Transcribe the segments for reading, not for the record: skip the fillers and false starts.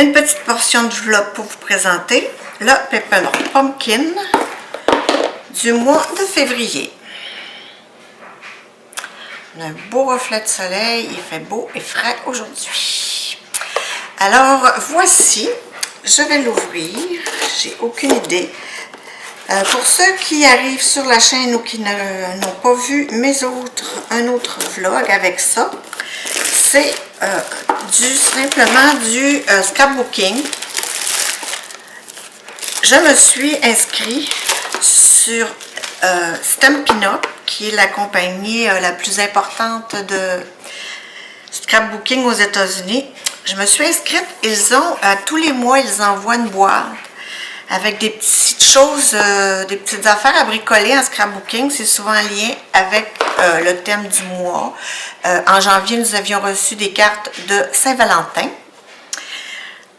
Une petite portion de vlog pour vous présenter le Pepper Pumpkin du mois de février. On a un beau reflet de soleil, il fait beau et frais aujourd'hui. Alors voici, je vais l'ouvrir, j'ai aucune idée. Pour ceux qui arrivent sur la chaîne ou qui n'ont pas vu un autre vlog avec ça, c'est simplement du scrapbooking. Je me suis inscrite sur Stampin' Up, qui est la compagnie la plus importante de scrapbooking aux États-Unis. Je me suis inscrite, tous les mois, ils envoient une boîte avec des petites choses, des petites affaires à bricoler en scrapbooking. C'est souvent en lien avec le thème du mois. En janvier, nous avions reçu des cartes de Saint-Valentin.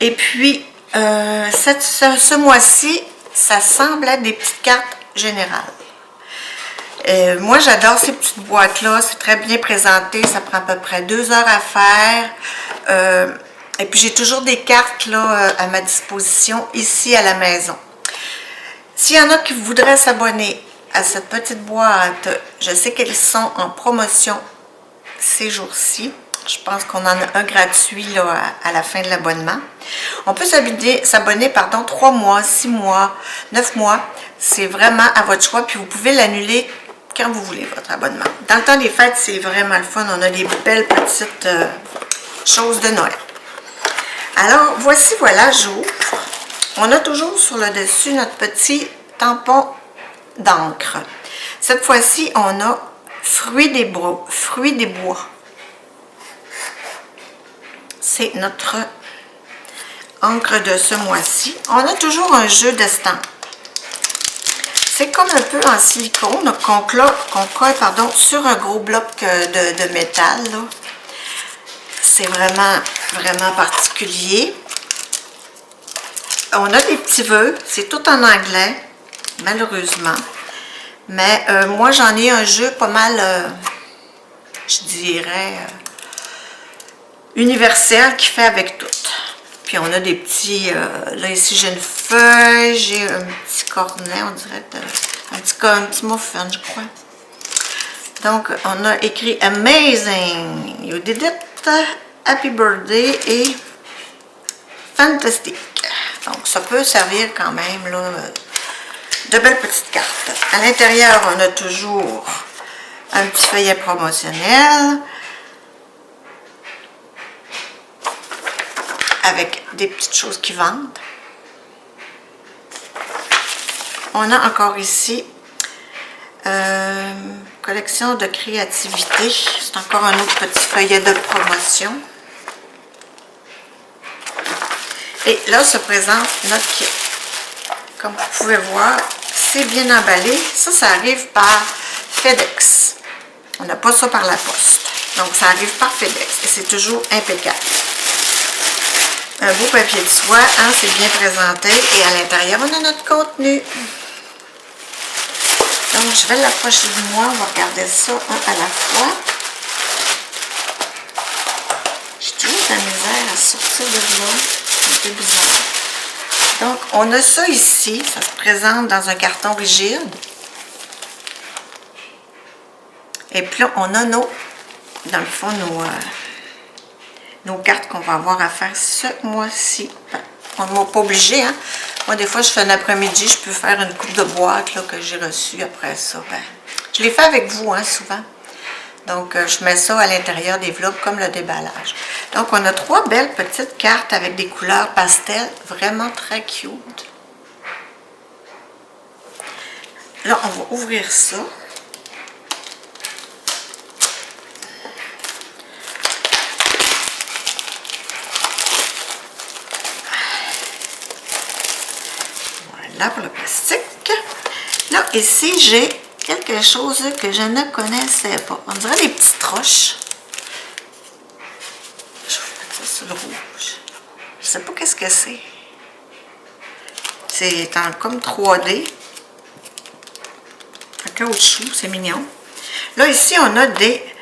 Et puis, ce mois-ci, ça semble être des petites cartes générales. Moi, j'adore ces petites boîtes-là. C'est très bien présenté. Ça prend à peu près 2 heures à faire. Et puis, j'ai toujours des cartes là, à ma disposition ici à la maison. S'il y en a qui voudraient s'abonner à cette petite boîte, je sais qu'elles sont en promotion ces jours-ci. Je pense qu'on en a un gratuit là, à la fin de l'abonnement. On peut s'abonner 3 mois, 6 mois, 9 mois. C'est vraiment à votre choix. Puis vous pouvez l'annuler quand vous voulez, votre abonnement. Dans le temps des fêtes, c'est vraiment le fun. On a des belles petites choses de Noël. Alors, voilà, j'ouvre. On a toujours sur le dessus notre petit tampon d'encre. Cette fois-ci, on a fruits des bois. C'est notre encre de ce mois-ci. On a toujours un jeu d'estampes. C'est comme un peu en silicone qu'on colle sur un gros bloc de métal. C'est vraiment particulier. On a des petits vœux. C'est tout en anglais, malheureusement. Mais moi, j'en ai un jeu pas mal, je dirais, universel qui fait avec tout. Puis on a des petits, là ici j'ai une feuille, j'ai un petit cornet, on dirait, un petit muffin, je crois. Donc on a écrit Amazing, You Did It, Happy Birthday et Fantastic. Donc ça peut servir quand même là, de belles petites cartes. À l'intérieur, on a toujours un petit feuillet promotionnel avec des petites choses qui vendent. On a encore ici collection de créativité. C'est encore un autre petit feuillet de promotion. Et là se présente notre kit. Comme vous pouvez voir, c'est bien emballé. Ça arrive par FedEx. On n'a pas ça par la poste. Donc, ça arrive par FedEx et c'est toujours impeccable. Un beau papier de soie, hein, c'est bien présenté. Et à l'intérieur, on a notre contenu. Donc, je vais l'approcher de moi. On va regarder ça un à la fois. J'ai toujours de la misère à sortir de là. C'est un peu bizarre. Donc, on a ça ici. Ça se présente dans un carton rigide. Et puis là, on a dans le fond, nos cartes qu'on va avoir à faire ce mois-ci. On ne m'a pas obligé, hein. Moi, des fois, je fais un après-midi, je peux faire une coupe de boîte là, que j'ai reçue après ça. Je les fais avec vous, hein, souvent. Donc, je mets ça à l'intérieur des vlogs comme le déballage. Donc, on a 3 belles petites cartes avec des couleurs pastel, vraiment très cute. Là, on va ouvrir ça. Voilà pour le plastique. Là, ici, j'ai quelque chose que je ne connaissais pas. On dirait des petites roches. Je vais mettre ça sur le rouge. Je ne sais pas qu'est-ce que c'est. C'est comme 3D. En caoutchouc, c'est mignon. Là, ici, on a des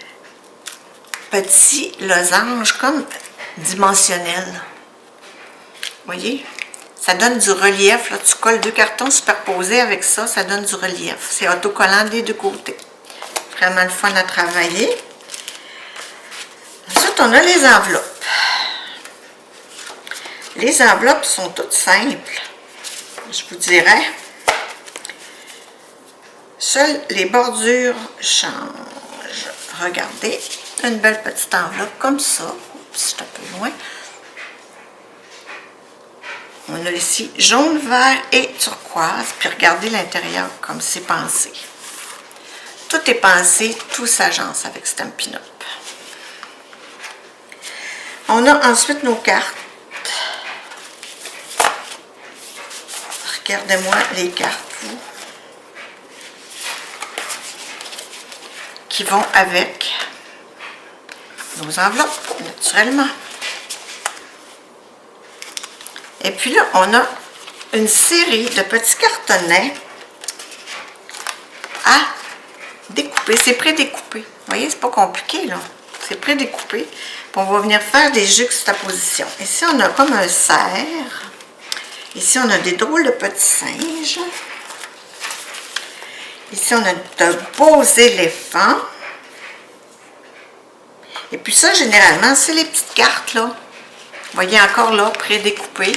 petits losanges comme dimensionnels. voyez? Ça donne du relief. Là, tu colles 2 cartons superposés avec ça, ça donne du relief. C'est autocollant des 2 côtés. Vraiment le fun à travailler. Ensuite, on a les enveloppes. Les enveloppes sont toutes simples. Je vous dirais. Seules les bordures changent. Regardez, une belle petite enveloppe comme ça. Oups, c'est un peu loin. On a ici jaune, vert et turquoise. Puis regardez l'intérieur comme c'est pensé. Tout est pensé, tout s'agence avec Stampin' Up. On a ensuite nos cartes. Regardez-moi les cartes, vous. Qui vont avec nos enveloppes, naturellement. Et puis là, on a une série de petits cartonnets à découper. C'est pré-découpé. Vous voyez, c'est pas compliqué, là. C'est pré-découpé. Puis on va venir faire des juxtapositions. Ici, on a comme un cerf. Ici, on a des drôles de petits singes. Ici, on a de beaux éléphants. Et puis ça, généralement, c'est les petites cartes, là. Vous voyez encore là, pré-découpées.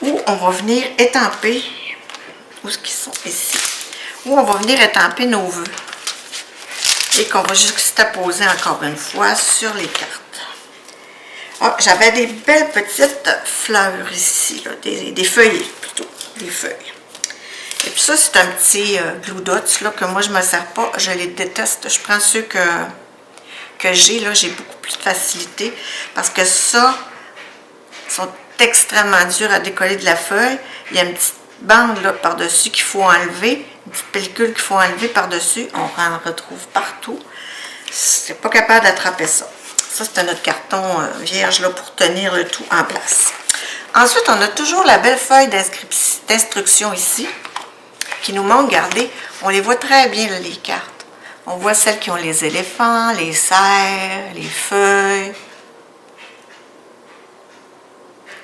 Où on va venir étamper. Où est-ce qu'ils sont? Ici. Où on va venir étamper nos vœux. Et qu'on va juxtaposer encore une fois sur les cartes. Ah, j'avais des belles petites fleurs ici, là, des feuilles plutôt. Des feuilles. Et puis ça, c'est un petit glue dots là, que moi, je ne me sers pas. Je les déteste. Je prends ceux que j'ai, là, j'ai beaucoup plus de facilité. Parce que ça, sont extrêmement durs à décoller de la feuille. Il y a une petite bande là par-dessus qu'il faut enlever. Une petite pellicule qu'il faut enlever par-dessus. On en retrouve partout. C'est pas capable d'attraper ça. Ça, c'est notre carton vierge là, pour tenir le tout en place. Ensuite, on a toujours la belle feuille d'instruction ici. Qui nous montre, regardez, on les voit très bien là, les cartes. On voit celles qui ont les éléphants, les cerfs, les feuilles.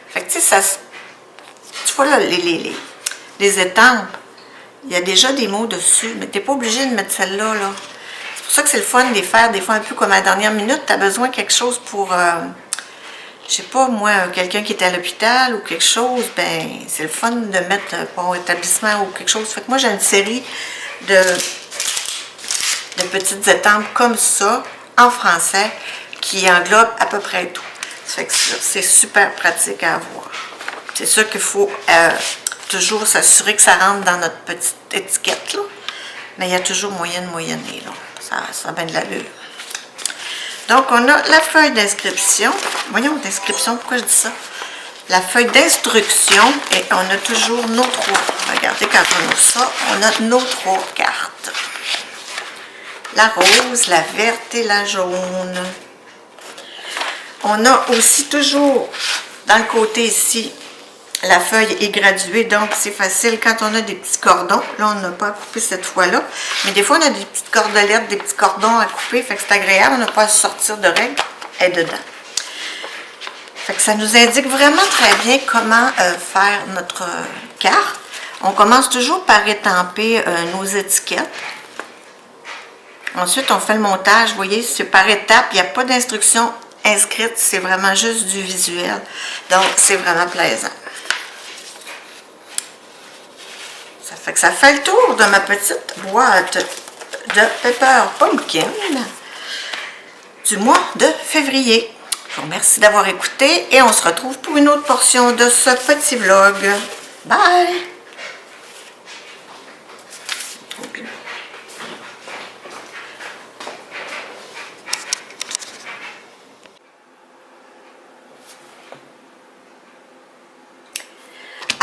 Fait que tu sais, ça, tu vois là, les étampes, il y a déjà des mots dessus, mais tu n'es pas obligé de mettre celle-là. Là. C'est pour ça que c'est le fun de les faire des fois un peu comme à la dernière minute. Tu as besoin de quelque chose pour, je sais pas, moi, quelqu'un qui est à l'hôpital ou quelque chose, ben c'est le fun de mettre pour établissement ou quelque chose. Fait que moi, j'ai une série de petites étampes comme ça, en français, qui englobe à peu près tout. Ça fait que c'est super pratique à avoir. C'est sûr qu'il faut toujours s'assurer que ça rentre dans notre petite étiquette, là. Mais il y a toujours moyen de moyenner, là. Ça a bien de l'allure. Donc, on a la feuille d'inscription. Voyons, d'inscription, pourquoi je dis ça? La feuille d'instruction, et on a toujours nos 3. Regardez, quand on ouvre ça, on a nos 3 cartes. La rose, la verte et la jaune. On a aussi toujours, dans le côté ici, la feuille est graduée, donc c'est facile quand on a des petits cordons. Là, on n'a pas à couper cette fois-là. Mais des fois, on a des petites cordelettes, des petits cordons à couper. Fait que c'est agréable, on n'a pas à sortir de règle. Elle est dedans. Fait que ça nous indique vraiment très bien comment faire notre carte. On commence toujours par étamper nos étiquettes. Ensuite, on fait le montage. Vous voyez, c'est par étapes. Il n'y a pas d'instruction inscrite. C'est vraiment juste du visuel. Donc, c'est vraiment plaisant. Ça fait que ça fait le tour de ma petite boîte de Pepper Pumpkin du mois de février. Je vous remercie d'avoir écouté et on se retrouve pour une autre portion de ce petit vlog. Bye!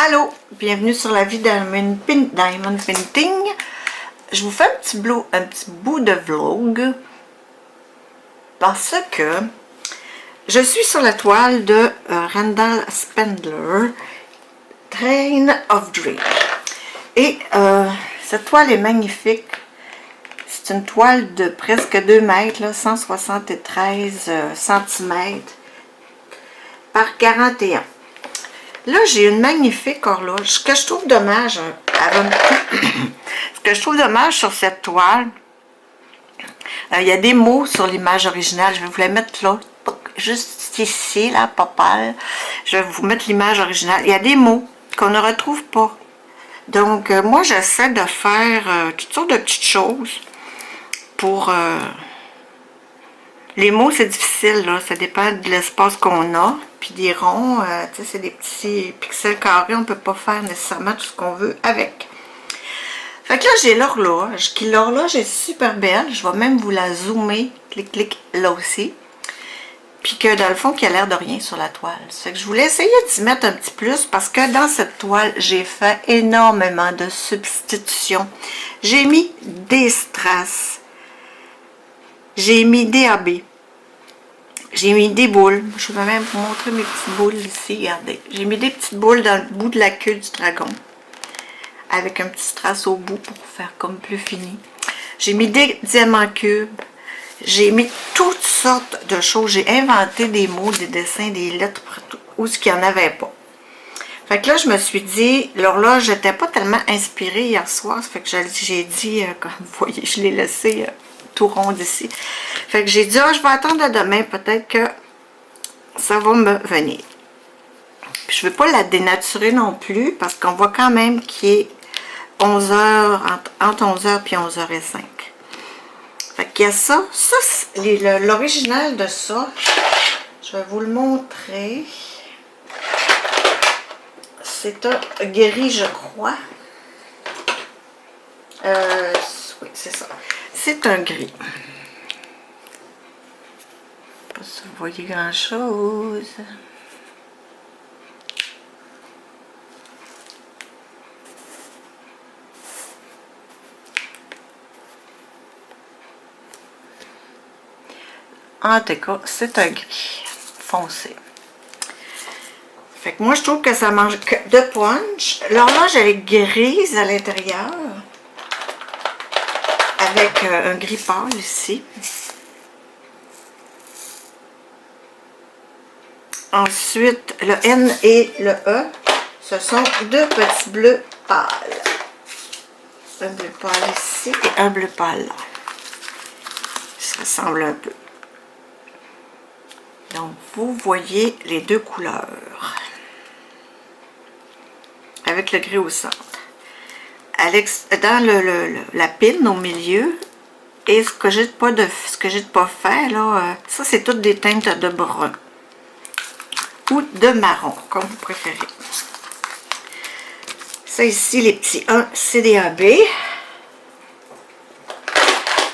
Allô, bienvenue sur la vie Diamond Painting. Je vous fais un petit bout de vlog parce que je suis sur la toile de Randall Spindler, Train of Dream. Et cette toile est magnifique. C'est une toile de presque 2 mètres, là, 173 cm par 41. Là, j'ai une magnifique horloge. Ce que je trouve dommage, ce que je trouve dommage sur cette toile, il y a des mots sur l'image originale. Je vais vous la mettre là, juste ici, là, pas pâle. Je vais vous mettre l'image originale. Il y a des mots qu'on ne retrouve pas. Donc, moi, j'essaie de faire toutes sortes de petites choses pour... les mots, c'est difficile, là. Ça dépend de l'espace qu'on a. Puis des ronds, tu sais, c'est des petits pixels carrés. On ne peut pas faire nécessairement tout ce qu'on veut avec. Fait que là, j'ai l'horloge. L'horloge est super belle. Je vais même vous la zoomer. Clic, clic, là aussi. Puis que dans le fond, qu'il y a l'air de rien sur la toile. Fait que je voulais essayer d'y mettre un petit plus parce que dans cette toile, j'ai fait énormément de substitutions. J'ai mis des strass. J'ai mis des AB. J'ai mis des boules. Je vais même vous montrer mes petites boules ici. Regardez. J'ai mis des petites boules dans le bout de la queue du dragon. Avec un petit strass au bout pour faire comme plus fini. J'ai mis des diamants cubes. J'ai mis toutes sortes de choses. J'ai inventé des mots, des dessins, des lettres partout. Où ce qu'il n'y en avait pas. Fait que là, je me suis dit, l'horloge n'était pas tellement inspirée hier soir. Fait que j'ai dit, comme vous voyez, je l'ai laissé tout rond d'ici. Fait que j'ai dit, je vais attendre à demain, peut-être que ça va me venir. Puis je ne veux pas la dénaturer non plus, parce qu'on voit quand même qu'il est 11h, entre 11h et 11h05. Fait qu'il y a ça. Ça, l'original de ça, je vais vous le montrer. C'est un gris, je crois. Oui, c'est ça. C'est un gris. Pas si vous voyez grand-chose. En tout cas, c'est un gris foncé. Fait que moi, je trouve que ça mange de punch. L'horloge, elle est grise à l'intérieur. Avec un gris pâle ici. Ensuite, le N et le E, ce sont deux petits bleus pâles. Un bleu pâle ici et un bleu pâle là. Ça ressemble un peu. Donc, vous voyez les deux couleurs. Avec le gris au centre. Dans la pine au milieu, et ce que j'ai pas fait, là, ça c'est toutes des teintes de brun. Ou de marron, comme vous préférez. Ça ici, les petits 1, c'est des AB.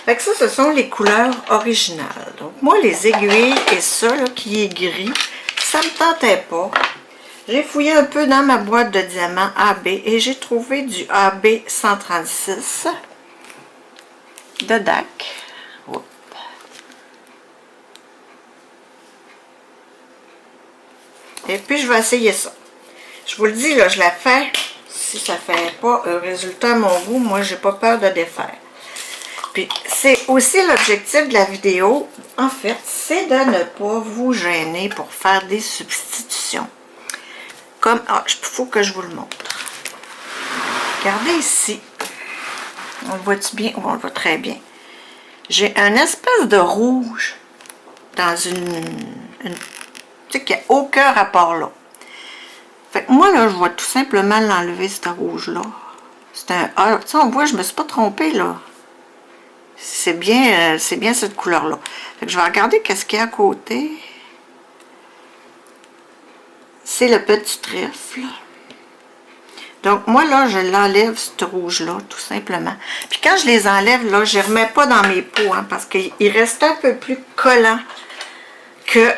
Fait que ça, ce sont les couleurs originales. Donc, moi, les aiguilles et ça, là, qui est gris, ça me tentait pas. J'ai fouillé un peu dans ma boîte de diamants AB et j'ai trouvé du AB 136 de DAC. Oups. Et puis, je vais essayer ça. Je vous le dis, là, je la fais. Si ça ne fait pas un résultat à mon goût, moi, j'ai pas peur de défaire. Puis, c'est aussi l'objectif de la vidéo, en fait, c'est de ne pas vous gêner pour faire des substitutions. Comme, il faut que je vous le montre. Regardez ici. On le voit-tu bien? On le voit très bien. J'ai un espèce de rouge dans une tu sais, qui n'a aucun rapport là. Fait que moi, là, je vais tout simplement l'enlever, ce rouge-là. C'est un A. Tu sais, on voit, je me suis pas trompée, là. C'est bien cette couleur-là. Fait que je vais regarder qu'est-ce qu'il y a à côté. C'est le petit trèfle. Donc, moi, là, je l'enlève, ce rouge-là, tout simplement. Puis quand je les enlève, là, je ne les remets pas dans mes pots, hein, parce qu'il reste un peu plus collant que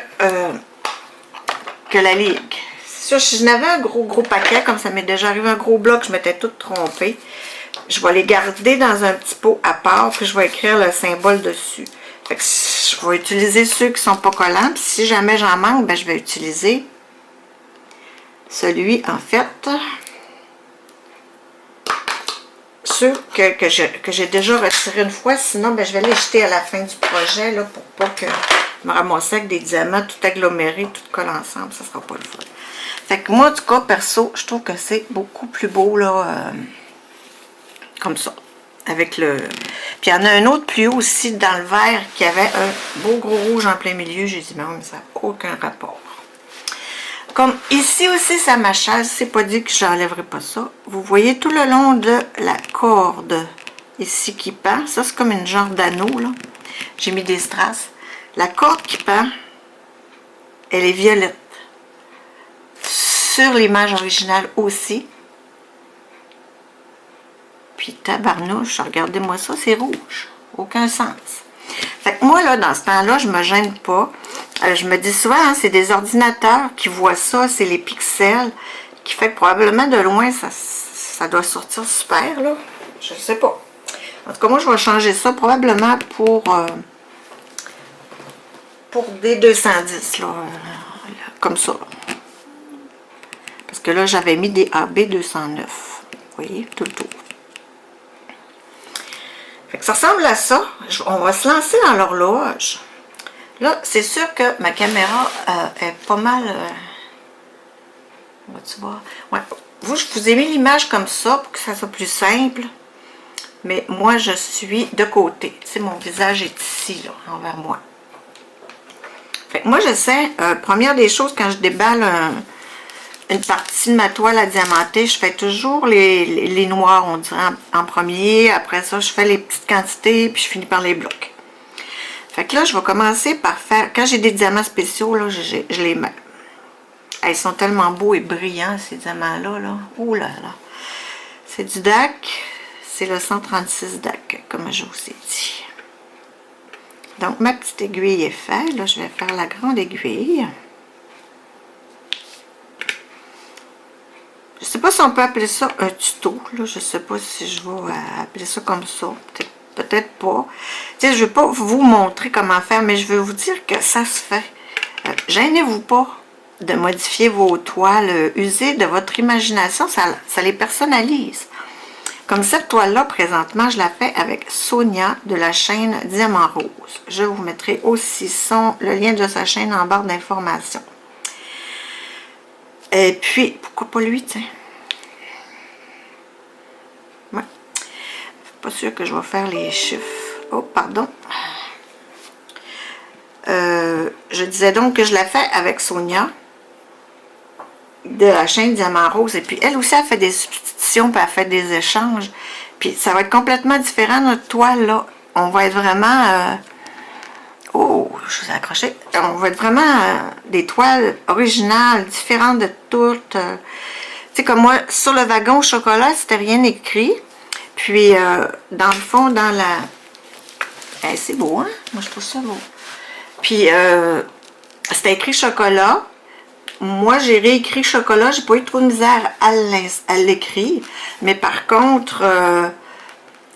la ligue. C'est sûr, si je n'avais un gros paquet, comme ça m'est déjà arrivé un gros bloc, je m'étais toute trompée. Je vais les garder dans un petit pot à part, puis je vais écrire le symbole dessus. Fait que je vais utiliser ceux qui ne sont pas collants, puis si jamais j'en manque, ben, je vais utiliser celui, en fait, ceux que j'ai déjà retirés une fois, sinon ben, je vais les jeter à la fin du projet, là, pour pas que me ramasser avec des diamants tout agglomérés, tout collés ensemble, ça sera pas le fun. Fait que moi, en tout cas, perso, je trouve que c'est beaucoup plus beau, là, comme ça. Avec le... Puis il y en a un autre plus haut aussi, dans le vert, qui avait un beau gros rouge en plein milieu. J'ai dit, non, mais ça n'a aucun rapport. Comme ici aussi, ça m'achale, c'est pas dit que j'enlèverai pas ça. Vous voyez tout le long de la corde, ici, qui pend. Ça, c'est comme une genre d'anneau, là. J'ai mis des strass. La corde qui pend, elle est violette. Sur l'image originale aussi. Puis tabarnouche, regardez-moi ça, c'est rouge. Aucun sens. Fait que moi, là, dans ce temps-là, je me gêne pas. Je me dis souvent, hein, c'est des ordinateurs qui voient ça, c'est les pixels, qui fait que probablement de loin, ça doit sortir super, là. Je sais pas. En tout cas, moi, je vais changer ça probablement pour des 210, là, comme ça. Parce que là, j'avais mis des AB 209. Vous voyez, tout le tour. Fait que ça ressemble à ça. On va se lancer dans l'horloge. Là, c'est sûr que ma caméra est pas mal... tu vois? Ouais. Je vous ai mis l'image comme ça pour que ça soit plus simple. Mais moi, je suis de côté. Tu sais, mon visage est ici, là, envers moi. Fait que moi, j'essaie, première des choses, quand je déballe une partie de ma toile à diamanter, je fais toujours les noirs, on dirait, en premier. Après ça, je fais les petites quantités, puis je finis par les blocs. Fait que là, je vais commencer par faire... Quand j'ai des diamants spéciaux, là, je les mets. Ils sont tellement beaux et brillants, ces diamants-là. Là. Ouh là là. C'est du DAC. C'est le 136 DAC, comme je vous ai dit. Donc, ma petite aiguille est faite. Là, je vais faire la grande aiguille. Je ne sais pas si on peut appeler ça un tuto. Là. Je ne sais pas si je vais appeler ça comme ça. Peut-être pas. Tu sais, je ne vais pas vous montrer comment faire, mais je veux vous dire que ça se fait. Gênez-vous pas de modifier vos toiles. Usez de votre imagination, ça les personnalise. Comme cette toile-là, présentement, je la fais avec Sonia de la chaîne Diamant Rose. Je vous mettrai aussi le lien de sa chaîne en barre d'informations. Et puis, pourquoi pas lui, tiens? Ouais. Pas sûr que je vais faire les chiffres. Oh, pardon. Je disais donc que je la fais avec Sonia de la chaîne Diamant Rose. Et puis, elle aussi, elle fait des substitutions, puis elle fait des échanges. Puis, ça va être complètement différent, notre toile, là. On va être vraiment... oh, je vous ai accroché. On va être vraiment des toiles originales, différentes de toutes. Tu sais, comme moi, sur le wagon au chocolat, c'était rien écrit. Puis, dans le fond, dans la... c'est beau, hein? Moi, je trouve ça beau. Puis, c'était écrit chocolat. Moi, j'ai réécrit chocolat. J'ai pas eu trop de misère à l'écrire. Mais par contre,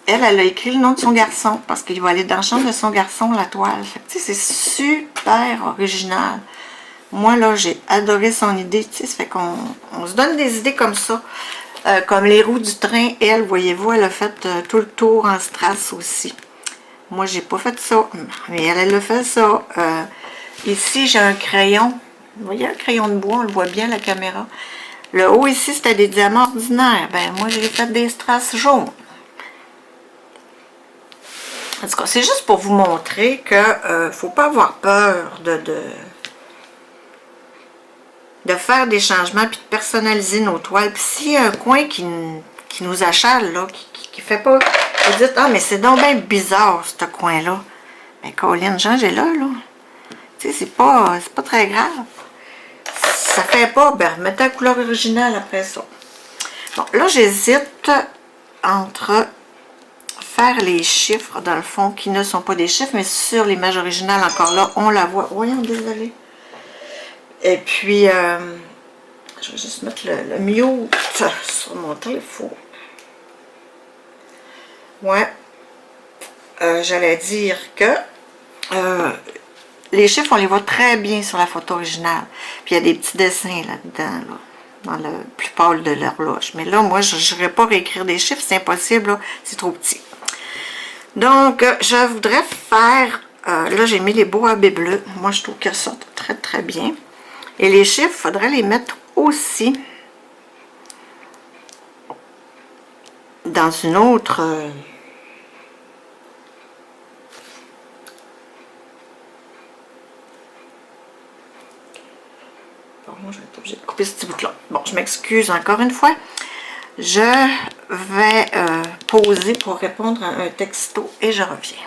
elle a écrit le nom de son garçon. Parce qu'il va aller dans la chambre de son garçon, la toile. Tu sais, c'est super original. Moi, là, j'ai adoré son idée. Tu sais, ça fait qu'on se donne des idées comme ça. Comme les roues du train. Elle, voyez-vous, elle a fait tout le tour en strass aussi. Moi, j'ai pas fait ça. Mais elle a fait ça. Ici, j'ai un crayon. Vous voyez, un crayon de bois, on le voit bien, la caméra. Le haut ici, c'était des diamants ordinaires. Ben, moi, j'ai fait des strass jaunes. En tout cas, c'est juste pour vous montrer que faut pas avoir peur de faire des changements puis de personnaliser nos toiles. Puis s'il y a un coin qui nous achale, là, qui fait pas... Vous dites, ah, mais c'est donc bien bizarre, ce coin-là. Ben, Colline, changez-là, là. Tu sais, c'est pas très grave. Ça fait pas, ben, mettez la couleur originale après ça. Bon, là, j'hésite entre faire les chiffres, dans le fond, qui ne sont pas des chiffres, mais sur l'image originale, encore là, on la voit. Voyons, désolé. Et puis, je vais juste mettre le mute sur mon téléphone. Ouais. J'allais dire que les chiffres, on les voit très bien sur la photo originale. Puis il y a des petits dessins là-dedans, là, dans le plus pâle de l'horloge. Mais là, moi, je n'irai pas réécrire des chiffres, c'est impossible, c'est trop petit. Donc, je voudrais faire Là, j'ai mis les bois-baies bleus. Moi, je trouve qu'elles sortent très, très bien. Et les chiffres, il faudrait les mettre aussi dans une autre... Bon, moi, je vais être obligée de couper ce petit bout-là. Bon, je m'excuse encore une fois. Je vais poser pour répondre à un texto et je reviens.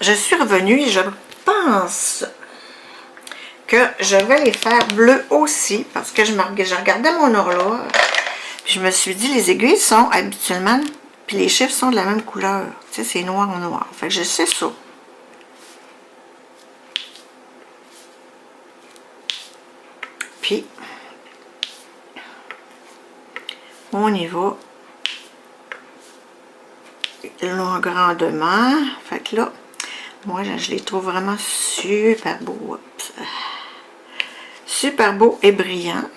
Je suis revenue et je pense que je vais les faire bleus aussi parce que je regardais mon horloge. Puis je me suis dit, les aiguilles sont habituellement, puis les chiffres sont de la même couleur. Tu sais, c'est noir en noir. Fait que je sais ça. Puis, on y va long grandement. Fait que là, moi, je les trouve vraiment super beaux. Oups. Super beaux et brillants.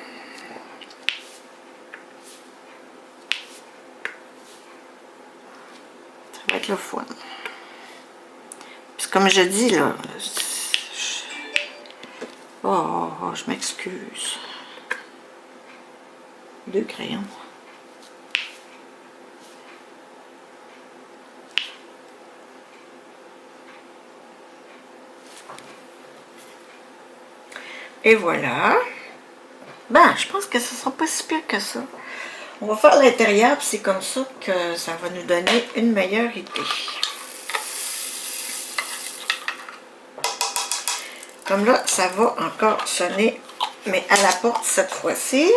Ça va être le fun. Puis comme je dis, là... Oh, je m'excuse. 2 crayons. Et voilà. Ben, je pense que ce ne sera pas si pire que ça. On va faire l'intérieur, puis c'est comme ça que ça va nous donner une meilleure idée. Comme là, ça va encore sonner, mais à la porte cette fois-ci.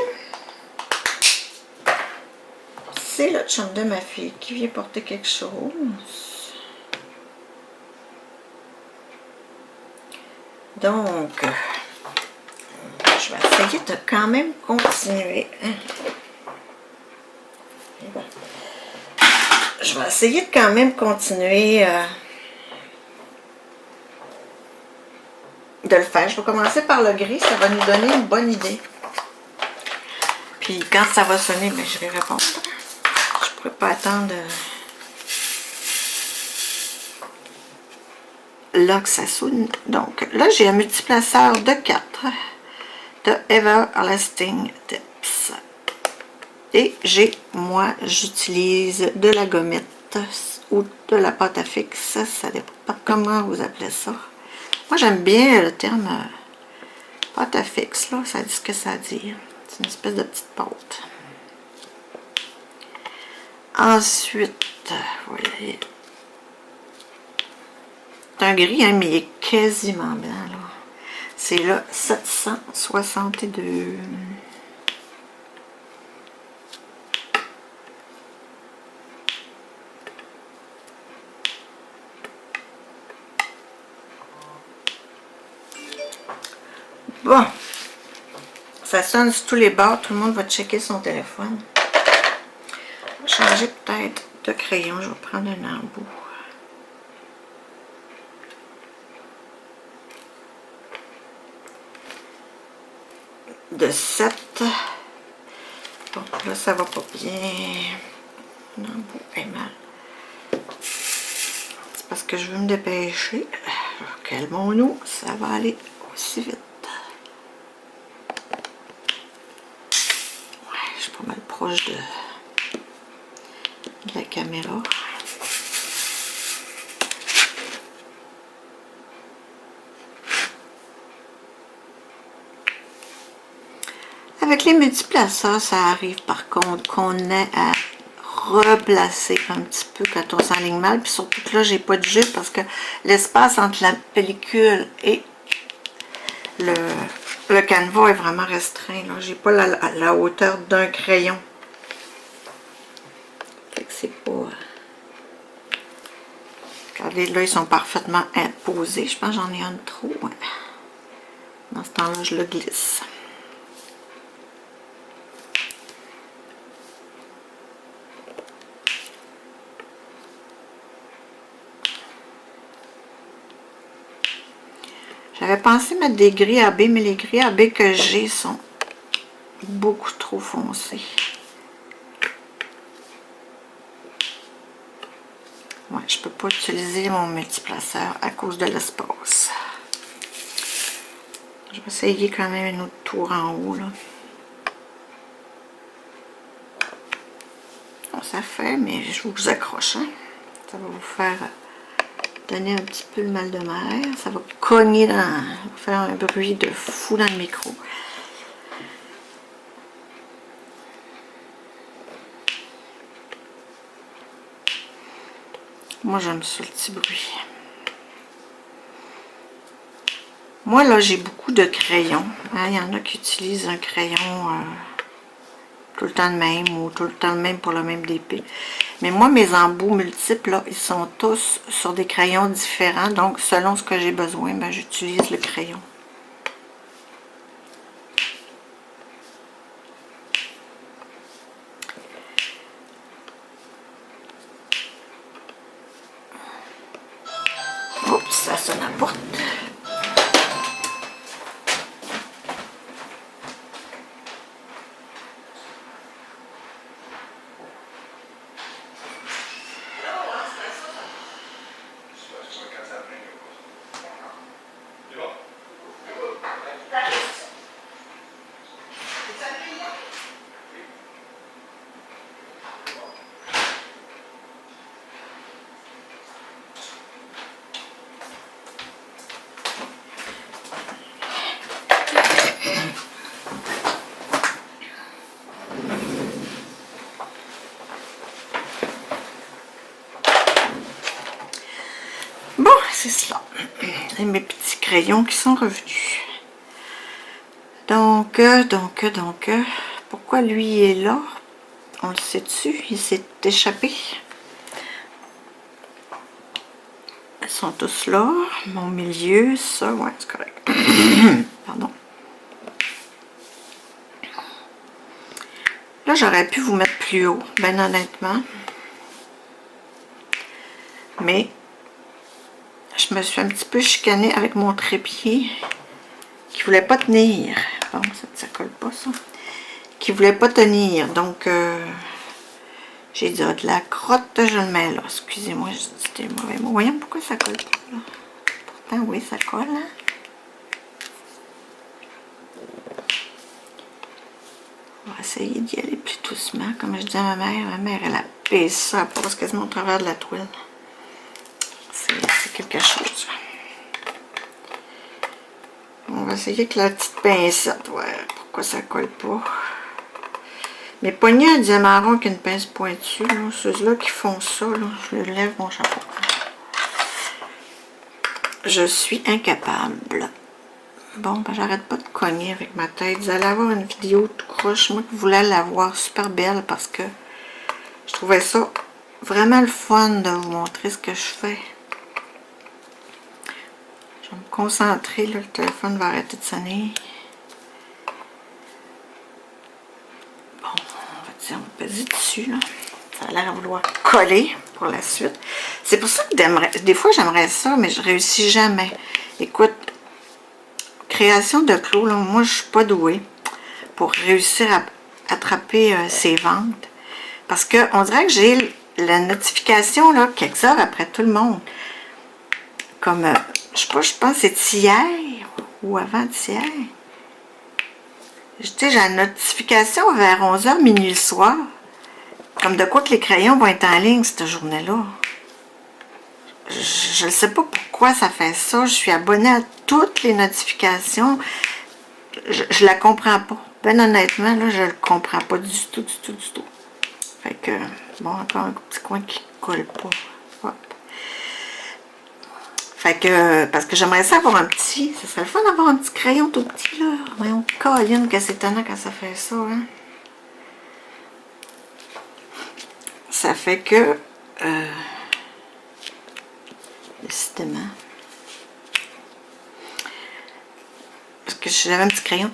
C'est le chum de ma fille qui vient porter quelque chose. Donc... je vais essayer de quand même continuer. Je vais essayer de quand même continuer de le faire. Je vais commencer par le gris, ça va nous donner une bonne idée. Puis quand ça va sonner, ben, je vais répondre. Je ne pourrais pas attendre là que ça sonne. Donc là, j'ai un multiplaceur de 4. de Everlasting Tips. Et moi, j'utilise de la gommette ou de la pâte à fixe, ça dépend comment vous appelez ça. Moi, j'aime bien le terme pâte à fixe, là, ça dit ce que ça dit. C'est une espèce de petite pâte. Ensuite, voilà. C'est un gris, hein, mais il est quasiment blanc, là. C'est le 762. Bon, ça sonne sur tous les bords, tout le monde va checker son téléphone. Je vais changer peut-être de crayon, je vais prendre un embout. De 7. Bon, là, ça va pas bien. Un embout est mal. C'est parce que je veux me dépêcher. Calmons-nous, ça va aller aussi vite. Ouais, je suis pas mal proche de la caméra. Avec les multiplaceurs, ça arrive par contre qu'on ait à replacer un petit peu quand on s'enligne mal. Puis surtout que là, j'ai pas de jus parce que l'espace entre la pellicule et le canevas est vraiment restreint. J'ai pas la hauteur d'un crayon. Là, ils sont parfaitement imposés. Je pense que j'en ai un de trop. Ouais. Dans ce temps-là, je le glisse. J'avais pensé mettre des gris AB, mais les gris AB que j'ai sont beaucoup trop foncés. Ouais, je peux pas utiliser mon multiplaceur à cause de l'espace. Je vais essayer quand même une autre tour en haut, là. Bon, ça fait, mais je vous accroche, hein. Ça va vous faire donner un petit peu le mal de mer. Ça va cogner dans... faire un bruit de fou dans le micro. Moi, j'aime ça, le petit bruit. Moi, là, j'ai beaucoup de crayons. Hein? Il y en a qui utilisent un crayon tout le temps le même ou tout le temps le même pour le même DP. Mais moi, mes embouts multiples, là, ils sont tous sur des crayons différents. Donc, selon ce que j'ai besoin, ben, j'utilise le crayon. Oups, ça sonne à la porte. Bon, c'est cela. Et mes petits crayons qui sont revenus. Donc, pourquoi lui est là? On le sait-tu? Il s'est échappé. Ils sont tous là. Mon milieu, ça, ouais, c'est correct. Pardon. Là, j'aurais pu vous mettre plus haut, ben honnêtement. Mais, je me suis un petit peu chicanée avec mon trépied qui voulait pas tenir. Bon, ça colle pas, ça. Qui voulait pas tenir. Donc, j'ai dit, de la crotte, je le mets là. Excusez-moi, c'était le mauvais mot. Voyons pourquoi ça colle pas, là. Pourtant, oui, ça colle, hein. On va essayer d'y aller plus doucement. Comme je dis à ma mère, elle a baissé ça, elle passe quasiment au travers de la toile. C'est quelque chose. On va essayer avec la petite pincette. Ouais, pourquoi ça colle pas? Mes poignets à diamant qu'une pince pointue, ceux-là qui font ça, là, je le lève mon chapeau. Je suis incapable. Bon, ben j'arrête pas de cogner avec ma tête. Vous allez avoir une vidéo tout croche. Moi qui voulais la voir super belle parce que je trouvais ça vraiment le fun de vous montrer ce que je fais. Je vais me concentrer, là, le téléphone va arrêter de sonner. Bon, on va peser dessus, là. Ça a l'air à vouloir coller pour la suite. C'est pour ça que des fois j'aimerais ça, mais je réussis jamais. Écoute, création de clos, là, moi je suis pas douée pour réussir à attraper ces ventes. Parce que on dirait que j'ai la notification là, quelques heures après tout le monde. Comme, je sais pas, je pense que c'est hier ou avant-hier. Tu sais, j'ai la notification vers 11h, minuit le soir. Comme de quoi que les crayons vont être en ligne cette journée-là. Je ne sais pas pourquoi ça fait ça. Je suis abonnée à toutes les notifications. Je la comprends pas. Ben honnêtement, là, je le comprends pas du tout, du tout, du tout. Fait que, bon, encore un petit coin qui colle pas. Hop. Fait que, parce que j'aimerais ça avoir un petit, ça serait le fun d'avoir un petit crayon tout petit, là. Voyons, colline, que c'est étonnant quand ça fait ça, hein. Ça fait que, directement. Parce que si j'avais un petit crayon,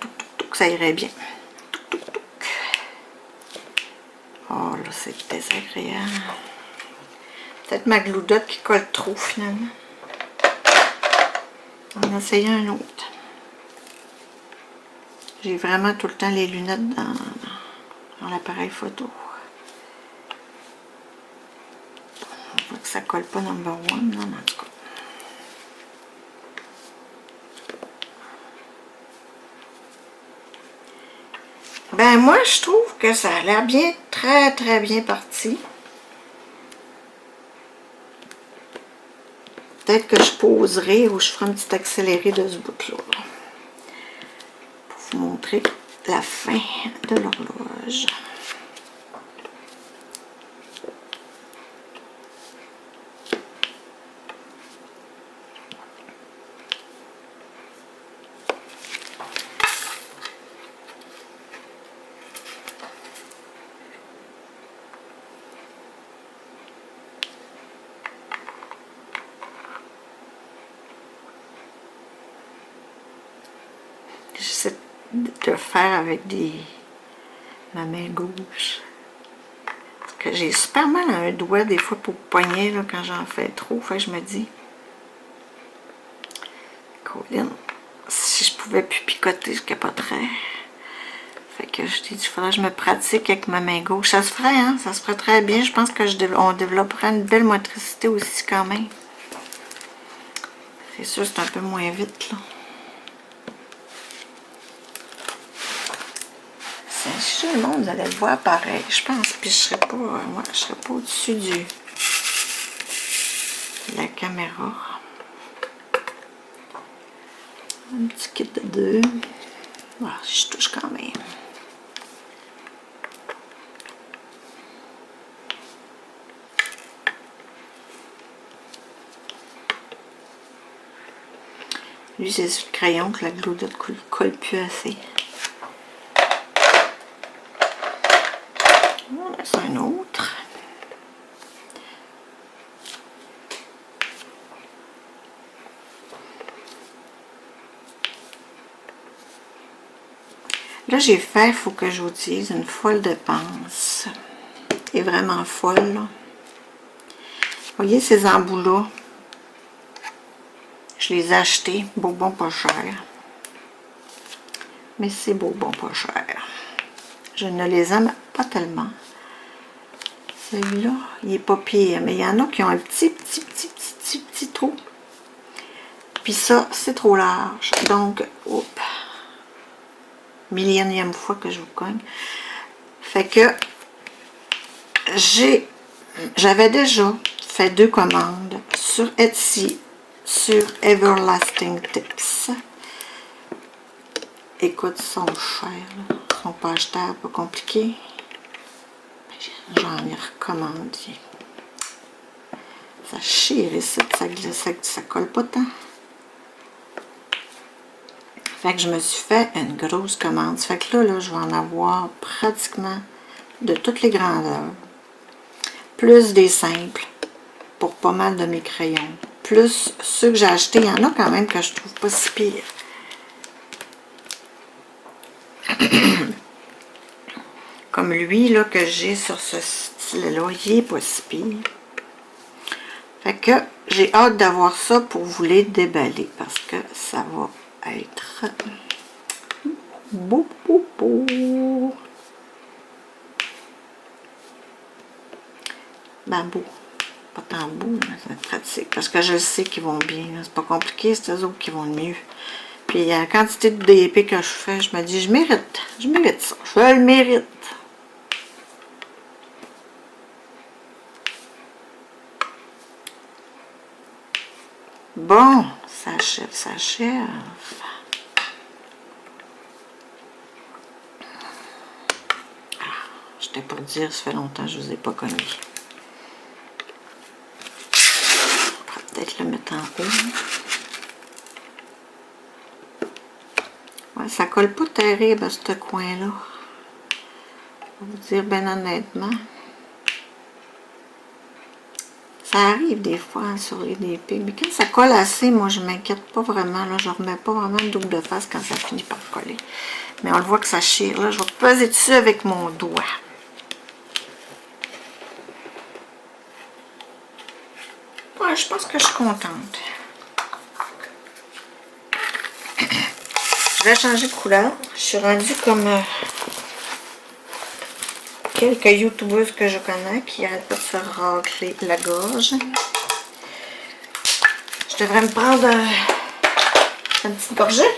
ça irait bien. Oh là, c'est désagréable. Peut-être ma glue dot qui colle trop finalement. On va essayer un autre. J'ai vraiment tout le temps les lunettes dans l'appareil photo. On voit que ça colle pas number one, non, en tout cas. Ben moi, je trouve que ça a l'air bien, très très bien parti. Peut-être que je poserai ou je ferai un petit accéléré de ce bout-là. Pour vous montrer la fin de l'horloge. J'essaie de faire avec ma main gauche. Parce que j'ai super mal à un doigt des fois pour poigner là, quand j'en fais trop. Fait que je me dis, Colin, si je pouvais plus picoter, je capoterais. Fait que je dis, il faudrait que je me pratique avec ma main gauche. Ça se ferait, hein? Ça se ferait très bien. Je pense que on développerait une belle motricité aussi quand même. C'est sûr, c'est un peu moins vite, là. Si le monde, vous allez le voir pareil, je pense. Puis je serais pas, moi, je serais pas au-dessus de la caméra. Un petit kit de 2. Voilà, je touche quand même. Lui, c'est sur le crayon que la glue dot colle plus assez. On laisse un autre. Là, j'ai fait, il faut que j'utilise une folle de pince. Elle est vraiment folle, là. Vous voyez ces embouts-là? Je les ai achetés, Bourbon pas cher. Mais c'est Bourbon pas cher. Je ne les aime pas tellement. Celui-là, il est pas pire, mais il y en a qui ont un petit trou. Puis ça, c'est trop large. Donc, oups, millionième fois que je vous cogne. Fait que j'avais déjà fait 2 commandes sur Etsy, sur Everlasting Tips. Écoute, ils sont chers, là. Ils sont pas achetables, pas compliqués. J'en ai recommandé. Ça chire ici, ça colle pas tant. Fait que je me suis fait une grosse commande. Fait que là, je vais en avoir pratiquement de toutes les grandeurs. Plus des simples pour pas mal de mes crayons. Plus ceux que j'ai achetés, il y en a quand même que je trouve pas si pire. Comme lui, là, que j'ai sur ce style-là, il est pas si pire. Fait que j'ai hâte d'avoir ça pour vous les déballer parce que ça va être beau. Ben beau. Pas tant beau, mais ça va être pratique. Parce que je sais qu'ils vont bien. C'est pas compliqué, c'est eux autres qui vont le mieux. Puis la quantité de DP que je fais, je me dis, je mérite ça. Je le mérite. Bon, ça achève. J'étais pour dire, ça fait longtemps que je ne vous ai pas connu. On va peut-être le mettre en haut. Ouais, ça colle pas terrible à ce coin-là. Je vais vous dire bien honnêtement. Ça arrive des fois hein, sur les DP, mais quand ça colle assez, moi je m'inquiète pas vraiment. Là, je remets pas vraiment de double de face quand ça finit par coller. Mais on le voit que ça chire. Là, je vais peser dessus avec mon doigt. Ouais, je pense que je suis contente. Je vais changer de couleur. Je suis rendue comme quelques youtubeuses que je connais qui n'arrêtent pas de se racler la gorge. Je devrais me prendre une petite gorgée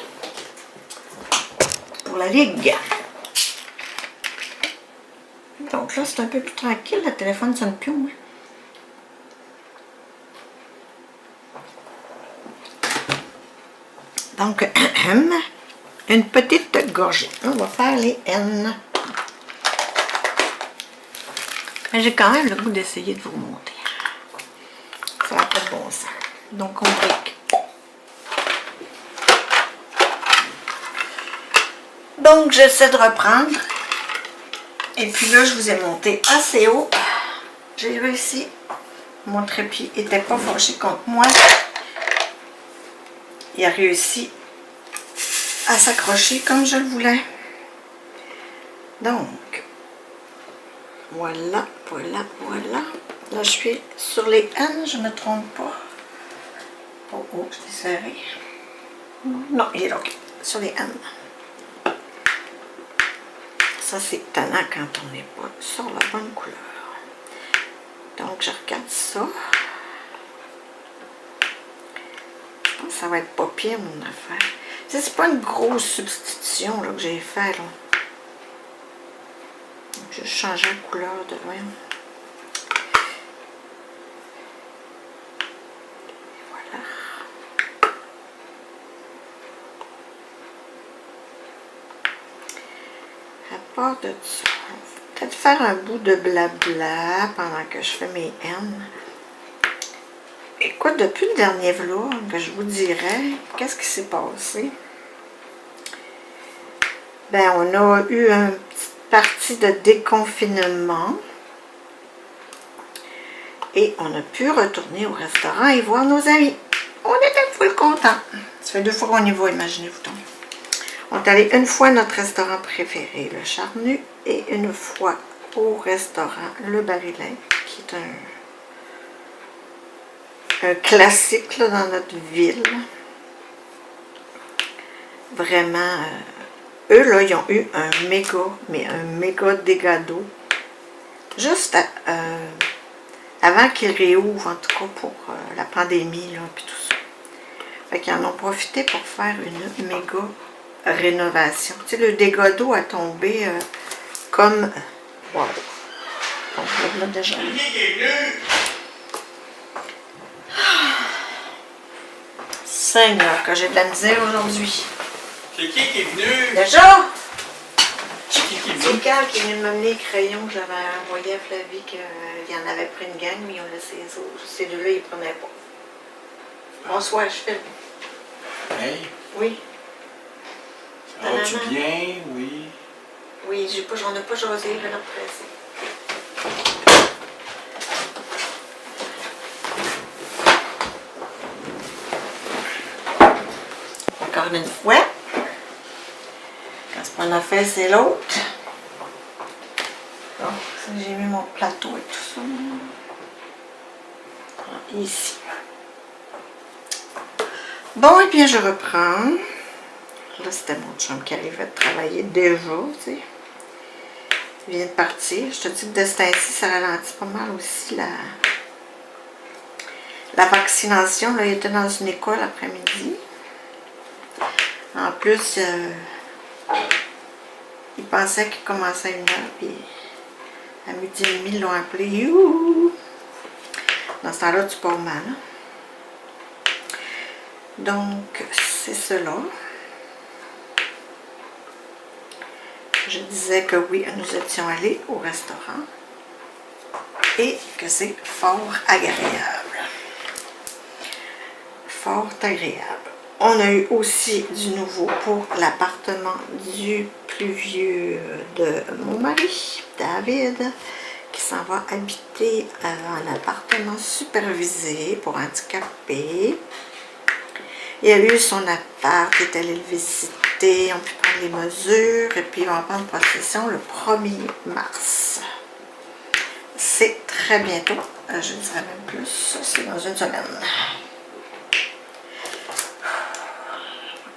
pour la ligue. Donc là, c'est un peu plus tranquille. Le téléphone sonne plus, moi. Donc, une petite gorgée. On va faire les N. Mais j'ai quand même le goût d'essayer de vous remonter. Ça n'a pas de bon sens. Donc, on brique. Donc, j'essaie de reprendre. Et puis là, je vous ai monté assez haut. J'ai réussi. Mon trépied n'était pas fâché contre moi. Il a réussi à s'accrocher comme je le voulais. Donc, voilà, voilà, voilà. Là, je suis sur les N, je ne me trompe pas. Oh, oh, c'est serré. Non, il est là, ok. Sur les N. Ça, c'est tannant quand on n'est pas sur la bonne couleur. Donc, je regarde ça. Je pense que ça va être pas pire, mon affaire. C'est pas une grosse substitution là, que j'ai fait. Là. Je vais changer la couleur de même. Voilà. À part de ça, on va peut-être faire un bout de blabla pendant que je fais mes N. Écoute, depuis le dernier vlog, je vous dirais, qu'est-ce qui s'est passé? Ben, on a eu une petite partie de déconfinement. Et on a pu retourner au restaurant et voir nos amis. On était full contents. Ça fait 2 fois qu'on y va, imaginez-vous donc. On est allé une fois à notre restaurant préféré, le Charnu, et une fois au restaurant Le Barilin, qui est un classique là, dans notre ville. Vraiment, eux là, ils ont eu un méga dégât d'eau. Juste avant qu'ils réouvrent, en tout cas pour la pandémie, là, puis tout ça. Fait qu'ils en ont profité pour faire une méga rénovation. Tu sais, le dégât d'eau a tombé comme... Wow! Donc là, déjà... Seigneur, que j'ai de la misère aujourd'hui. C'est qui est venu? Déjà? C'est qui est venu? C'est Carl qui est venu m'amener les crayons que j'avais envoyé à Flavie, qu'il en avait pris une gang, mais ils ont laissé les autres. Ces deux-là, ils ne prenaient pas. Bonsoir, je filme. Hey, Oui. vas-tu bien? Oui. Oui, j'en ai pas jasé, je vais leur presser. Encore une fois. Quand c'est pas une affaire, c'est l'autre. Bon, j'ai mis mon plateau et tout ça. Ici. Bon, et bien je reprends. Là, c'était mon chum qui arrivait de travailler déjà, tu sais. Il vient de partir. Je te dis que de ce temps-ci, ça ralentit pas mal aussi la vaccination. Là, il était dans une école après-midi. En plus, il pensait qu'il commençait à 1h, puis à 12h30, ils l'ont appelé. Youhou! Dans ce temps-là, tu pars mal. Hein? Donc, c'est cela. Je disais que oui, nous étions allés au restaurant et que c'est fort agréable. Fort agréable. On a eu aussi du nouveau pour l'appartement du plus vieux de mon mari, David, qui s'en va habiter un appartement supervisé pour handicapés. Il a eu son appart, il est allé le visiter, on peut prendre les mesures et puis ils vont prendre possession le 1er mars. C'est très bientôt, je dirais même plus, c'est dans une semaine.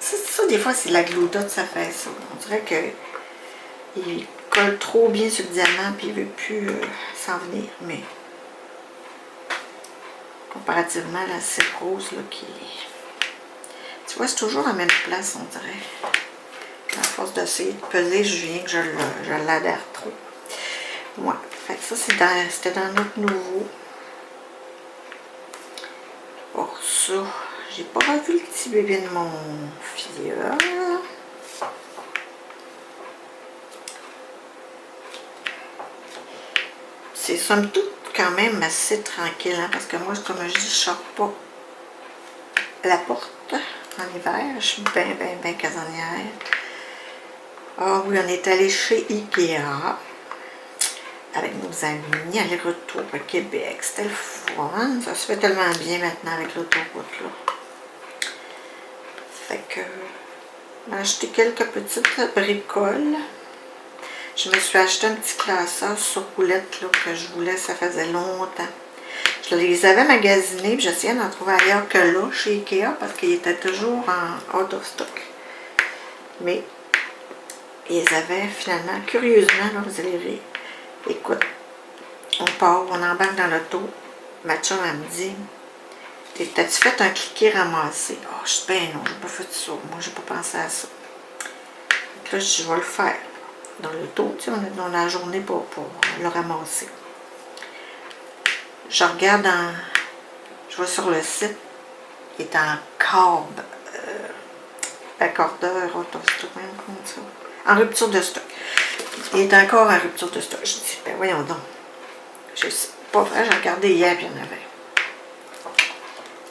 C'est ça, des fois, c'est la gloudotte, ça fait ça. On dirait qu'il colle trop bien sur le diamant puis il ne veut plus s'en venir, mais comparativement à la cérose, là, qui... Tu vois, c'est toujours à la même place, on dirait. À force d'essayer de peser, je viens que je l'adhère trop. Ouais. Fait que ça, c'était dans notre nouveau. Pour ça, j'ai pas revu le petit bébé de mon filleul. C'est somme toute quand même assez tranquille, hein, parce que moi, comme je dis, je sors pas la porte en hiver. Je suis bien casanière. Ah oui, on est allé chez Ikea avec nos amis, aller-retour à Québec. C'était le fun. Ça se fait tellement bien maintenant avec l'autoroute, là. Fait que j'ai acheté quelques petites bricoles. Je me suis acheté un petit classeur sur roulette là, que je voulais, ça faisait longtemps. Je les avais magasinés, puis j'essayais d'en trouver ailleurs que là, chez Ikea, parce qu'ils étaient toujours en out of stock. Mais ils avaient finalement, curieusement, là, vous allez rire. Écoute, on part, on embarque dans l'auto. Ma chum, elle me dit, t'as-tu fait un cliquet ramassé? Oh, je dis, ben non, j'ai pas fait ça. Moi, j'ai pas pensé à ça. Donc là, je dis, je vais le faire. Dans l'auto, tu sais, on est dans la journée pour le ramasser. Je regarde je vais sur le site, il est en câble, accordeur, autostock, même comme ça. En rupture de stock. Il est encore en rupture de stock. Je dis, ben voyons donc. C'est pas vrai, j'ai regardé hier, puis il y en avait.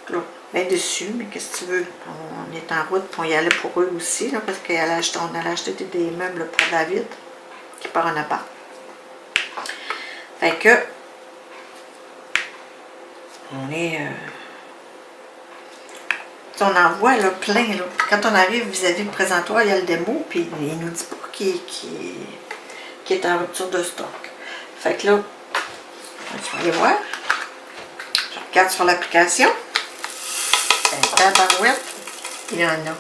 Là, bien dessus, mais qu'est-ce que tu veux? On est en route, puis on y allait pour eux aussi, là, parce qu'on allait acheter des meubles pour David, qui part en appart. Fait que, on est... on en voit là, plein. Là. Quand on arrive vis-à-vis le présentoir, il y a le démo, puis il nous dit pas qu'il est en rupture de stock. Fait que là, tu vas aller voir. Je regarde sur l'application. Tabarouette, il y en a.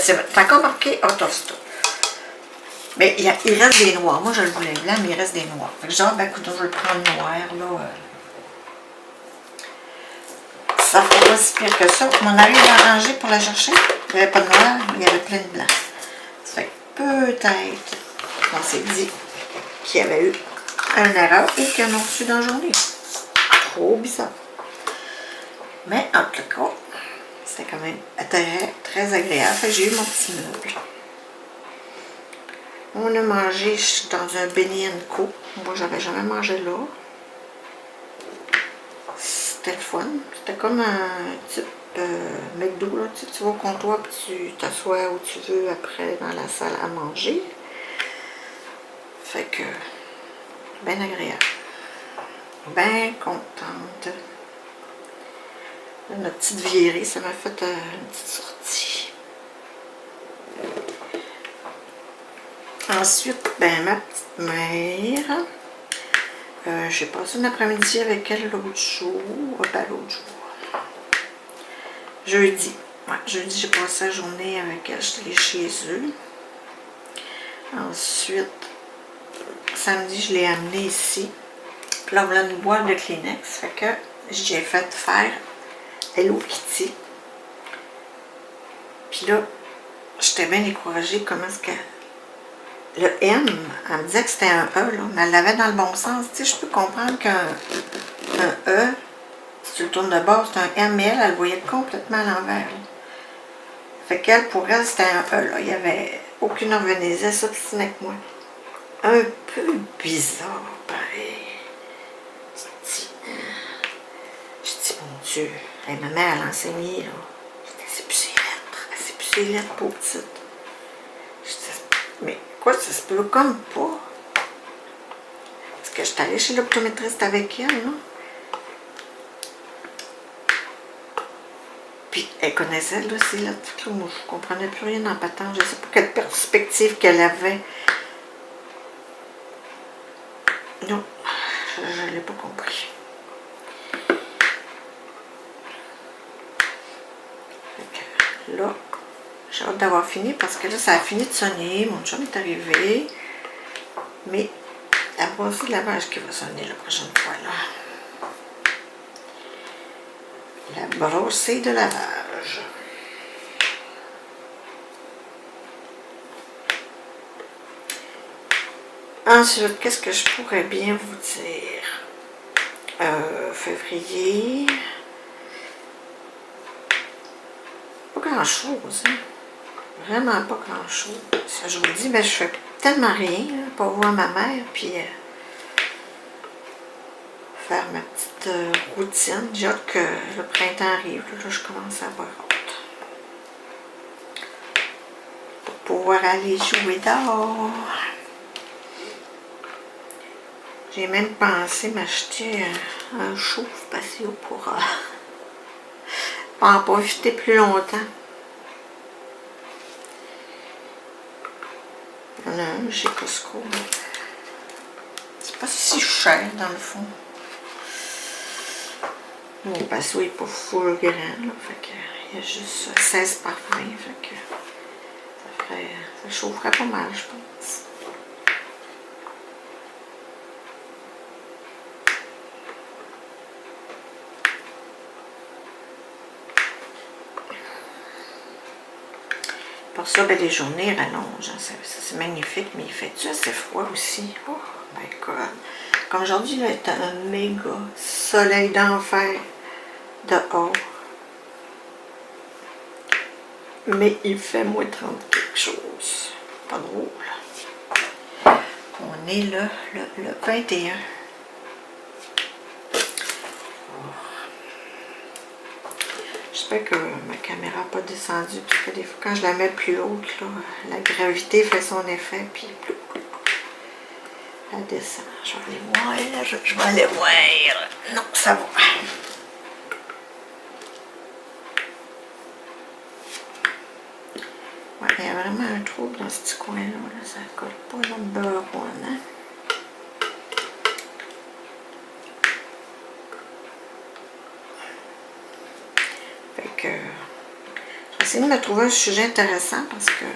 C'est encore marqué out of stock. Mais il reste des noirs. Moi, je le voulais blanc, mais il reste des noirs. Fait que genre, ben écoute, je vais le prendre noir, là. Ça ne fait pas si pire que ça. On arrive à ranger pour la chercher. Il n'y avait pas de noir, il y avait plein de blanc. Ça fait que peut-être qu'on s'est dit qu'il y avait eu une erreur et qu'ils en ont reçu dans la journée. Trop bizarre. Mais en tout cas, c'était quand même très agréable. Fait que j'ai eu mon petit meuble. On a mangé dans un Benny & Co. Moi, j'avais jamais mangé là. C'était le fun. C'était comme un type McDo, là. Tu vas au comptoir et tu t'assois où tu veux après dans la salle à manger. Fait que, bien agréable. Bien contente. Là, notre petite virée, ça m'a fait une petite sortie. Ensuite, ben ma petite mère. J'ai passé une après-midi avec elle l'autre jour. Ben, l'autre jour. Jeudi. Ouais, jeudi, j'ai passé la journée avec elle. J'étais allée chez eux. Ensuite, samedi, je l'ai amenée ici. Puis là, on voulait une boîte de Kleenex. Fait que j'ai fait faire Hello Kitty. Puis là, j'étais bien découragée comment est-ce que... Le M, elle me disait que c'était un E, là, mais elle l'avait dans le bon sens. Tu sais, je peux comprendre qu'un E, si tu le tournes de bord, c'est un M, mais elle le voyait complètement à l'envers. Fait qu'elle, pour elle, c'était un E, là. Il n'y avait aucune organisatrice, ça, petit avec moi. Un peu bizarre, pareil. Je dis, mon Dieu, hey, ma mère, elle enseignait, là. C'est plus ses lettres. C'est plus ses lettres, pauvre petite. Je dis, mais quoi, ça se peut comme pas. Parce que j'étais allée chez l'optométriste avec elle, là. Puis elle connaissait là, c'est l'article. Moi, je ne comprenais plus rien en patente. Je ne sais pas quelle perspective qu'elle avait. Non, je ne l'ai pas compris. Là, j'ai hâte d'avoir fini parce que là, ça a fini de sonner. Mon chum est arrivé. Mais la brossée de lavage qui va sonner la prochaine fois, là. La brossée de lavage. Ensuite, qu'est-ce que je pourrais bien vous dire? Février. Pas grand-chose, hein? Vraiment pas grand-chose. Je vous dis, ben, je fais tellement rien là, pour voir ma mère, puis faire ma petite routine. J'ai hâte que le printemps arrive. Là, je commence à avoir hâte. Pour pouvoir aller jouer dehors. J'ai même pensé m'acheter un chauffe-patio pour en profiter plus longtemps. Il y en a un chez Costco. C'est pas si cher dans le fond. Mon patio n'est pas full grand, là, fait que il y a juste 16 par 20, fait que ça chaufferait pas mal, je pense. Pour ça, ben, les journées rallongent. Hein, c'est magnifique, mais il fait-tu assez froid aussi? Oh my God! Comme aujourd'hui, là, est un méga soleil d'enfer dehors. Mais il fait moins 30 quelque chose. Pas drôle. On est là, le 21. J'espère que ma caméra n'a pas descendu, parce que des fois, quand je la mets plus haute, là, la gravité fait son effet, puis elle descend. Je vais aller voir, je vais aller voir. Non, ça va. Ouais, il y a vraiment un trouble dans ce petit coin-là. Là. Ça colle pas dans le beurre, hein? Fait que je vais essayer de me trouver un sujet intéressant parce que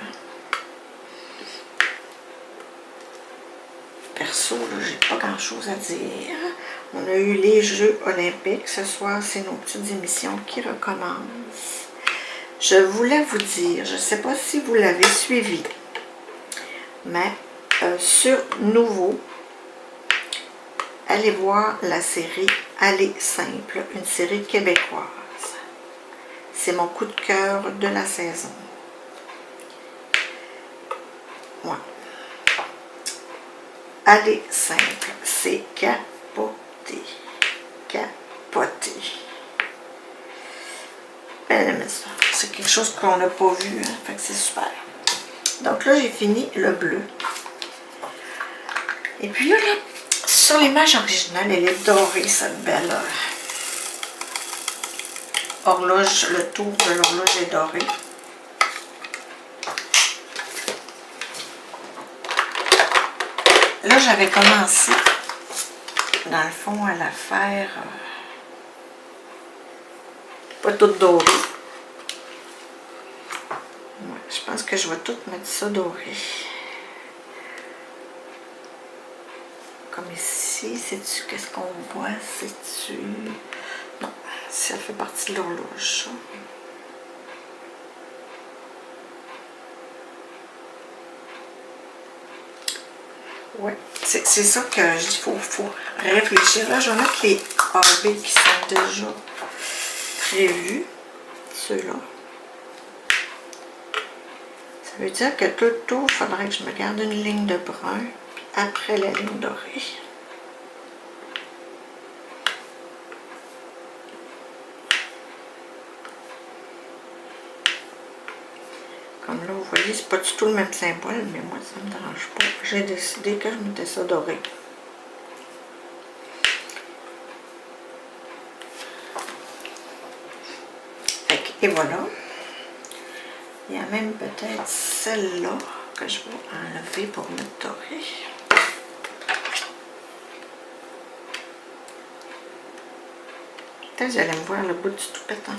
perso, là, j'ai pas grand chose à dire. On a eu les Jeux olympiques. Ce soir, c'est nos petites émissions qui recommencent. Je voulais vous dire, je ne sais pas si vous l'avez suivi, mais sur Nouveau, allez voir la série Aller simple, une série québécoise. C'est mon coup de cœur de la saison. Ouais. Aller simple, c'est capoté. Capoté. Elle aime ça. C'est quelque chose qu'on n'a pas vu, hein, fait que c'est super. Donc là, j'ai fini le bleu. Et puis là, sur l'image originale, elle est dorée, cette belle horloge. Le tour de l'horloge est doré. Là, j'avais commencé, dans le fond, à la faire pas toute dorée. Ouais, je pense que je vais tout mettre ça doré. Comme ici, sais-tu qu'est-ce qu'on voit? Sais-tu... Non, ça fait partie de l'horloge, ça. Ouais, c'est ça que je dis, faut réfléchir. Là, je vais mettre les AB qui sont déjà prévus, ceux-là. Ça veut dire que tout le tour, il faudrait que je me garde une ligne de brun, puis après la ligne dorée. Comme là, vous voyez, c'est pas du tout le même symbole, mais moi, ça me dérange pas. J'ai décidé que je mettais ça doré. Et voilà. Il y a même peut-être celle-là que je vais enlever pour mettre doré. Peut-être que j'allais me voir le bout du toupette. Hein.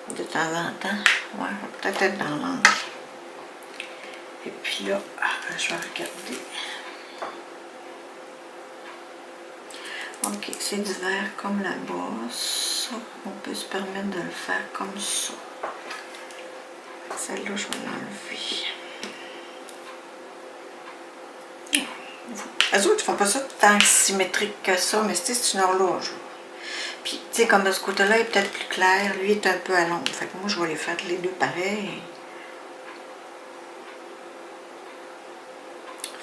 De temps en temps. Ouais, peut-être être dans l'angle. Et puis là, je vais regarder. Ok, c'est du vert comme là-bas. Ça, on peut se permettre de le faire comme ça. Celle-là, je vais l'enlever. Les autres, ils font pas ça tant symétrique que ça, mais c'est une horloge. Puis, tu sais, comme de ce côté-là, il est peut-être plus clair. Lui, il est un peu à l'ombre. Fait que moi, je vais les faire les deux pareils.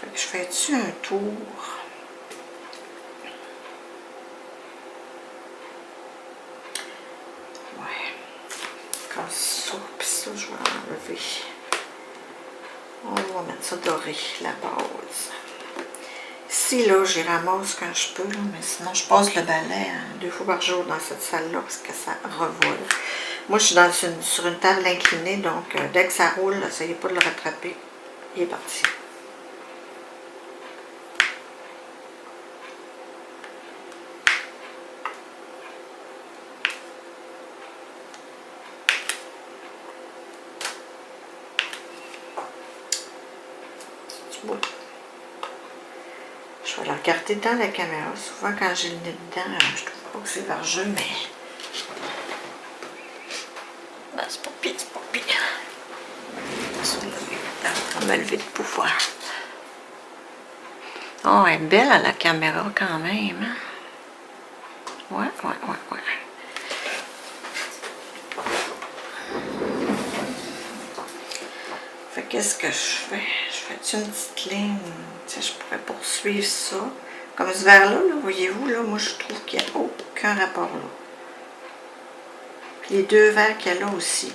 Fait que je fais dessus un tour. Ouais. Comme ça. Puis ça, je vais enlever. On va mettre ça doré, la base. Ici, là, j'y ramasse quand je peux, là, mais sinon, je passe le balai 2 fois par jour dans cette salle-là parce que ça revole. Moi, je suis sur une table inclinée, donc dès que ça roule, essayez pas de le rattraper. Il est parti. C'est beau. Je vais la regarder dans la caméra. Souvent, quand j'ai le nez dedans, je trouve pas que c'est vargeux, mais... Ben, c'est pas pire, c'est pas pire. On va me lever de pouvoir. Oh, elle est belle à la caméra quand même. Hein? Ouais. Fait qu'est-ce que je fais? Je fais une petite ligne. Tu sais, je pourrais poursuivre ça. Comme ce verre-là, voyez-vous, là, moi je trouve qu'il n'y a aucun rapport là. Puis les deux verres qu'il y a là aussi.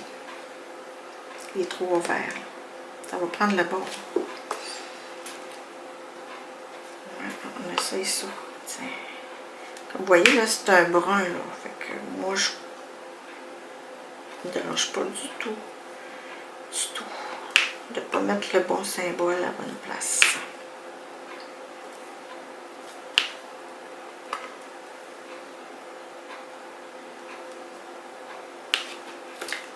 Les 3 verres. Ça va prendre le bord. Ouais, on essaye ça. Tiens. Comme vous voyez, là, c'est un brun, là. Fait que moi, je ne dérange pas du tout. De ne pas mettre le bon symbole à la bonne place.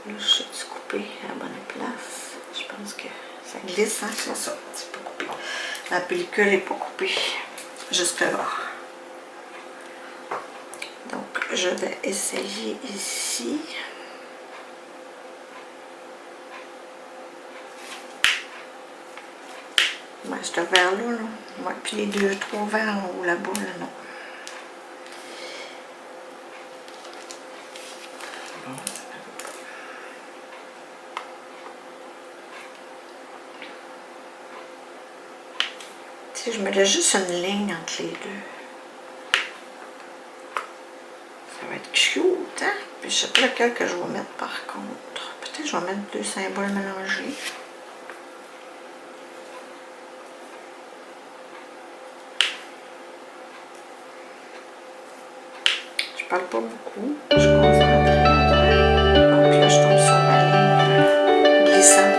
Là, je suis coupée à la bonne place. Je pense que ça glisse, hein, c'est ça. C'est pas coupé. La pellicule n'est pas coupée jusque là. Donc, je vais essayer ici. Ouais, ce verre-là, là. Ouais, puis les 2-3 verres en haut là-bas, là, non. Tu sais, je me laisse juste une ligne entre les deux. Ça va être cute, hein? Puis je sais pas lequel que je vais mettre par contre. Peut-être que je vais mettre 2 symboles mélangés. Je parle pas beaucoup. Je suis concentrée. Donc là, je tombe sur ma ligne glissante.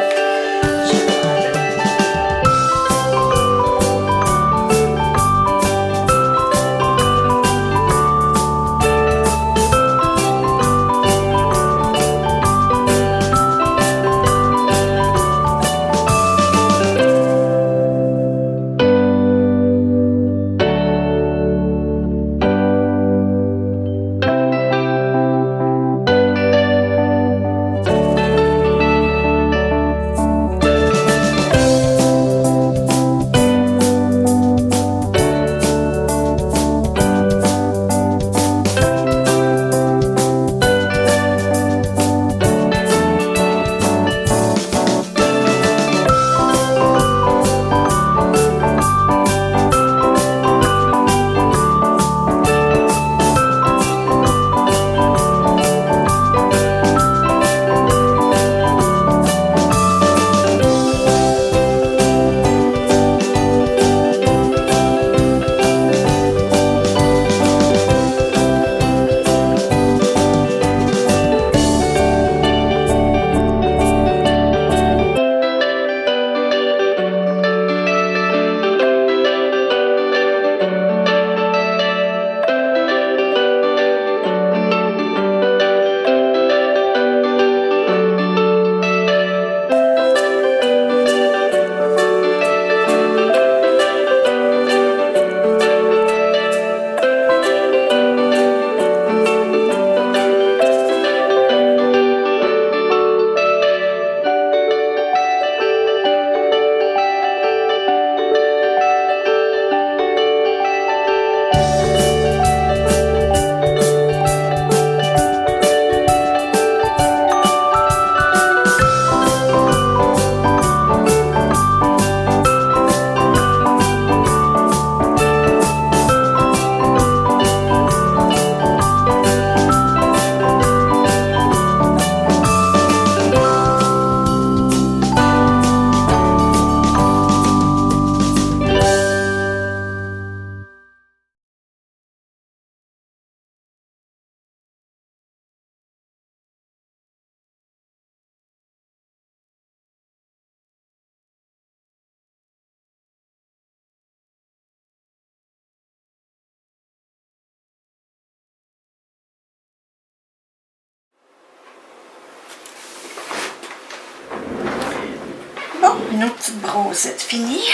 Bon, une autre petite brossette finie.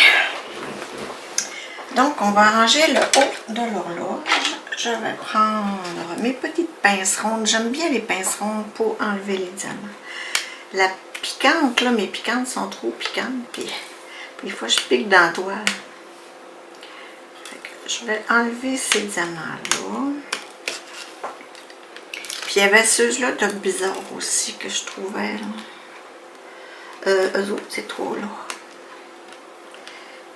Donc, on va ranger le haut de l'horloge. Je vais prendre mes petites pinces rondes. J'aime bien les pinces rondes pour enlever les diamants. La piquante, là, mes piquantes sont trop piquantes. Puis des fois, je pique dans la toile. Je vais enlever ces diamants-là. Puis il y avait ceux-là de bizarre aussi que je trouvais. Eux autres, c'est trop là.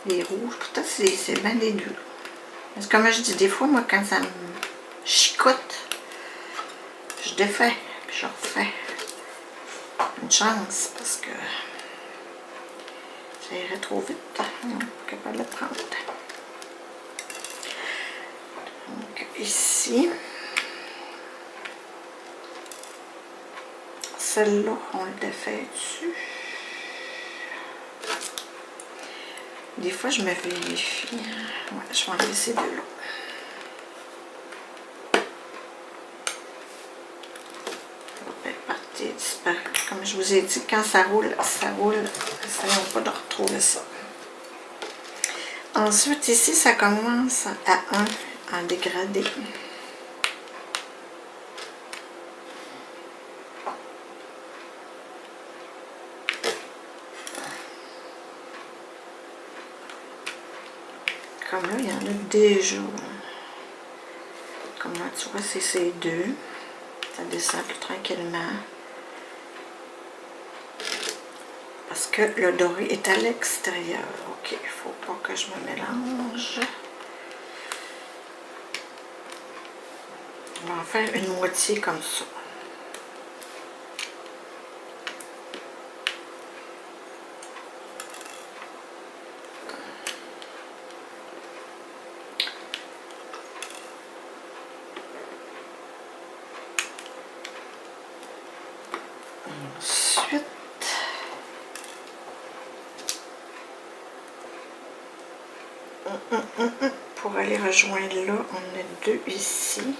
Les rouges, pourtant c'est bien les deux. Parce que comme je dis des fois, moi quand ça me chicote, je défais, puis je refais. Une chance parce que ça irait trop vite. Non, pas capable de prendre. Donc ici, celle-là, on le défait dessus. Des fois, je me vérifie. Ouais, je vais enlever ces deux-là. Partie disparue. Comme je vous ai dit, quand ça roule, ça roule. Ça ne va pas de retrouver ça. Ensuite, ici, ça commence à 1 en dégradé. Comme là, il y en a déjà. Comme là, tu vois, c'est ces deux. Ça descend plus tranquillement. Parce que le doré est à l'extérieur. Ok, il ne faut pas que je me mélange. On va en faire une moitié comme ça. Ensuite, pour aller rejoindre là, on a deux ici.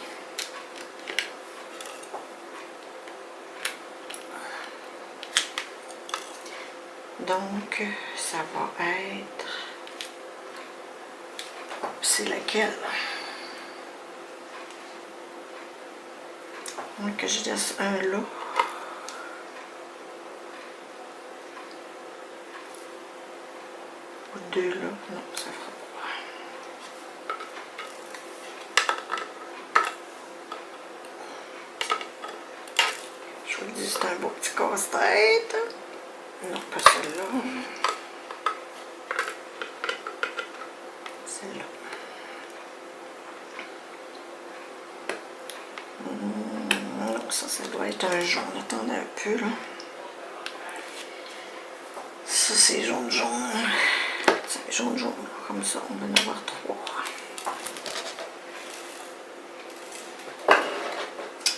Donc, ça va être... C'est laquelle? Donc, que je laisse un là. Ou deux là. Non, ça fera pas. Je vous le dis, c'est un beau petit casse-tête. Non, pas celle-là. Celle-là. Non, ça doit être un jaune. Attendez un peu, là. Ça, c'est jaune. C'est jaune, comme ça. On va en avoir 3.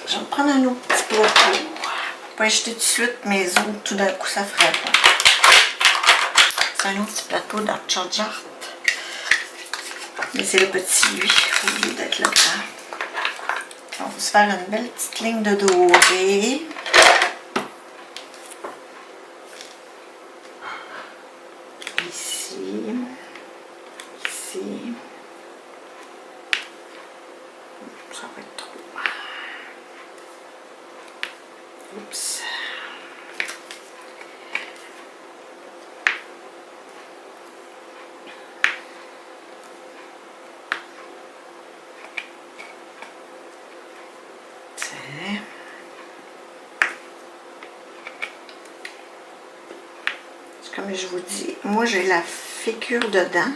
Je vais prendre un autre petit plateau. Pas acheter tout de suite mes autres, tout d'un coup ça ferait pas. C'est un autre petit plateau d'Art. Mais c'est le petit lui, au lieu d'être le grand. On va se faire une belle petite ligne de doré. Ici. Ici. Ça va être trop. Oups. Comme je vous dis, moi j'ai la figure dedans,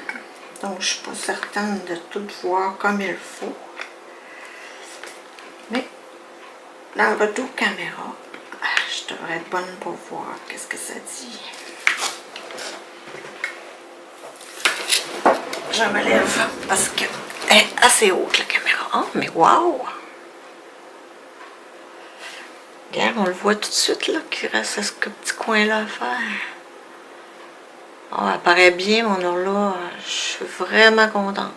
donc je suis pas certaine de tout voir comme il faut. Mais dans le retour caméra, je devrais être bonne pour voir qu'est-ce que ça dit. Je me lève parce qu'elle est assez haute la caméra. Oh, mais waouh! Regarde, on le voit tout de suite là qu'il reste ce petit coin-là à faire. Oh, elle paraît bien mon horloge. Je suis vraiment contente.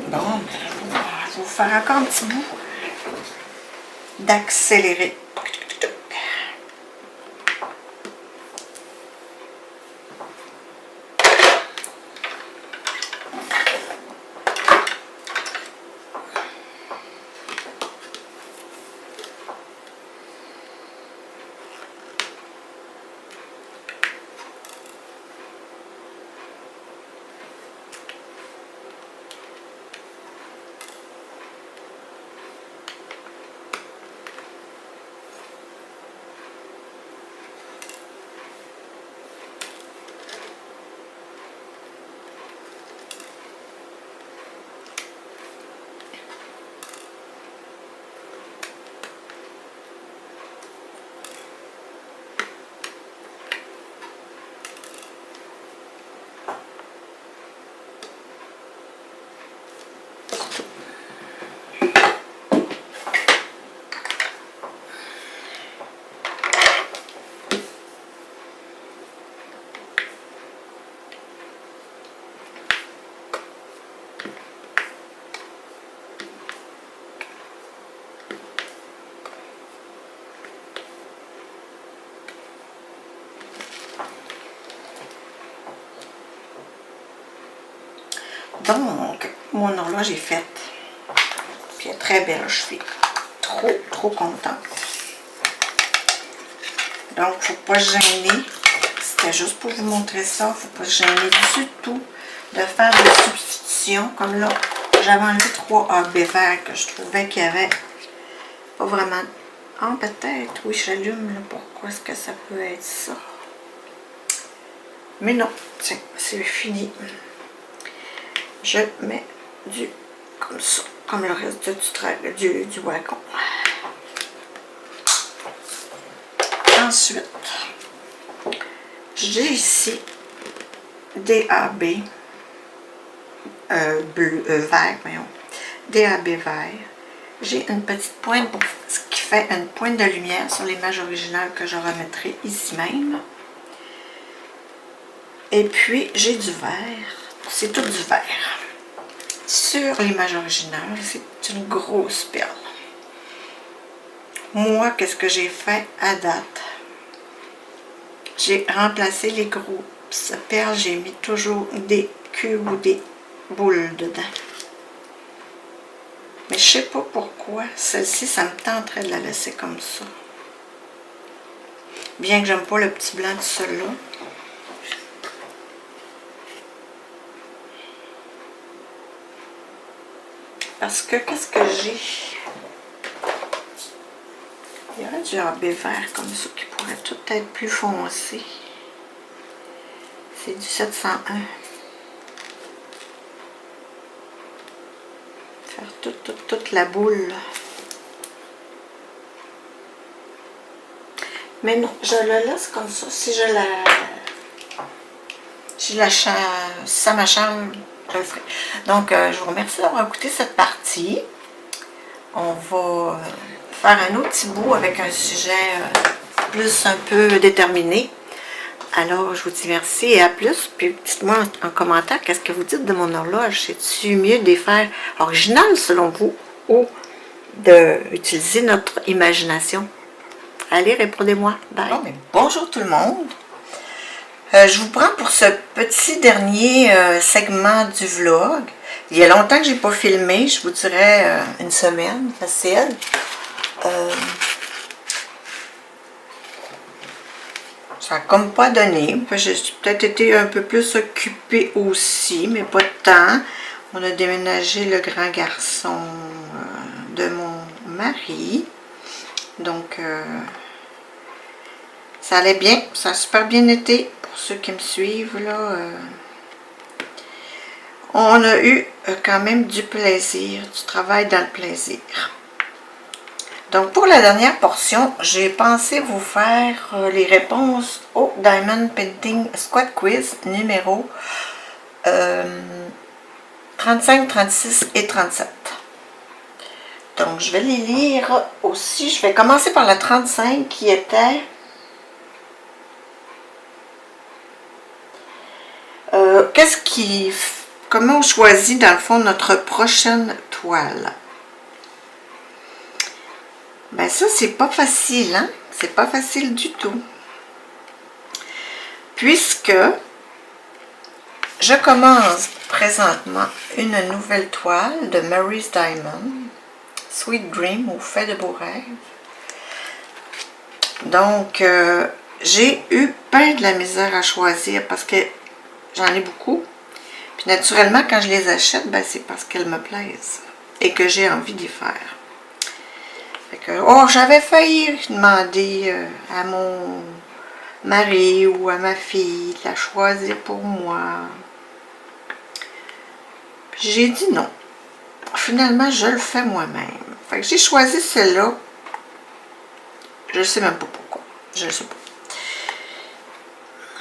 Bon, je vais vous faire encore un petit bout d'accélérer. Donc, mon horloge est faite. Puis elle est très belle, je suis trop contente. Donc, faut pas se gêner. C'était juste pour vous montrer ça. Faut pas se gêner du tout de faire des substitutions. Comme là, j'avais enlevé 3 AB verts que je trouvais qu'il y avait pas vraiment... Ah, peut-être, oui, j'allume, là. Pourquoi est-ce que ça peut être ça? Mais non, c'est fini. Je mets comme ça, comme le reste du wagon. Ensuite, j'ai ici des AB vert, voyons, des AB vert. J'ai une petite pointe pour ce qui fait une pointe de lumière sur l'image originale que je remettrai ici même. Et puis j'ai du vert, c'est tout du vert. Sur l'image originale, c'est une grosse perle. Moi, qu'est-ce que j'ai fait à date? J'ai remplacé les grosses perles, j'ai mis toujours des cubes ou des boules dedans. Mais je sais pas pourquoi, celle-ci, ça me tenterait de la laisser comme ça. Bien que j'aime pas le petit blanc de celle-là. Parce que, qu'est-ce que j'ai? Il y aurait du AB vert comme ça qui pourrait tout être plus foncé. C'est du 701. Faire toute la boule. Mais non, je le laisse comme ça. Si ça m'acharne, je le ferai. Donc, je vous remercie d'avoir écouté cette partie. On va faire un autre petit bout avec un sujet plus un peu déterminé. Alors, je vous dis merci et à plus. Puis, dites-moi en commentaire, qu'est-ce que vous dites de mon horloge? C'est-tu mieux de les faire originales selon vous ou d'utiliser notre imagination? Allez, répondez-moi. Bye. Bon, bonjour tout le monde. Je vous prends pour ce petit dernier segment du vlog. Il y a longtemps que je n'ai pas filmé, je vous dirais une semaine, facile. Ça n'a comme pas donné. J'ai peut-être été un peu plus occupée aussi, mais pas de temps. On a déménagé le grand garçon de mon mari. Donc, ça allait bien. Ça a super bien été. Pour ceux qui me suivent, là, on a eu quand même du plaisir, du travail dans le plaisir. Donc, pour la dernière portion, j'ai pensé vous faire les réponses au Diamond Painting Squad Quiz numéro 35, 36 et 37. Donc, je vais les lire aussi. Je vais commencer par la 35 qui était... comment on choisit dans le fond notre prochaine toile? Ben ça, c'est pas facile, hein? C'est pas facile du tout. Puisque je commence présentement une nouvelle toile de Mary's Diamond, Sweet Dream ou Fait de beaux rêves. Donc, j'ai eu plein de la misère à choisir parce que j'en ai beaucoup. Puis naturellement, quand je les achète, ben, c'est parce qu'elles me plaisent et que j'ai envie d'y faire. Fait que, oh, j'avais failli demander à mon mari ou à ma fille de la choisir pour moi. Puis j'ai dit non. Finalement, je le fais moi-même. Fait que j'ai choisi celle-là. Je ne sais même pas pourquoi. Je ne sais pas.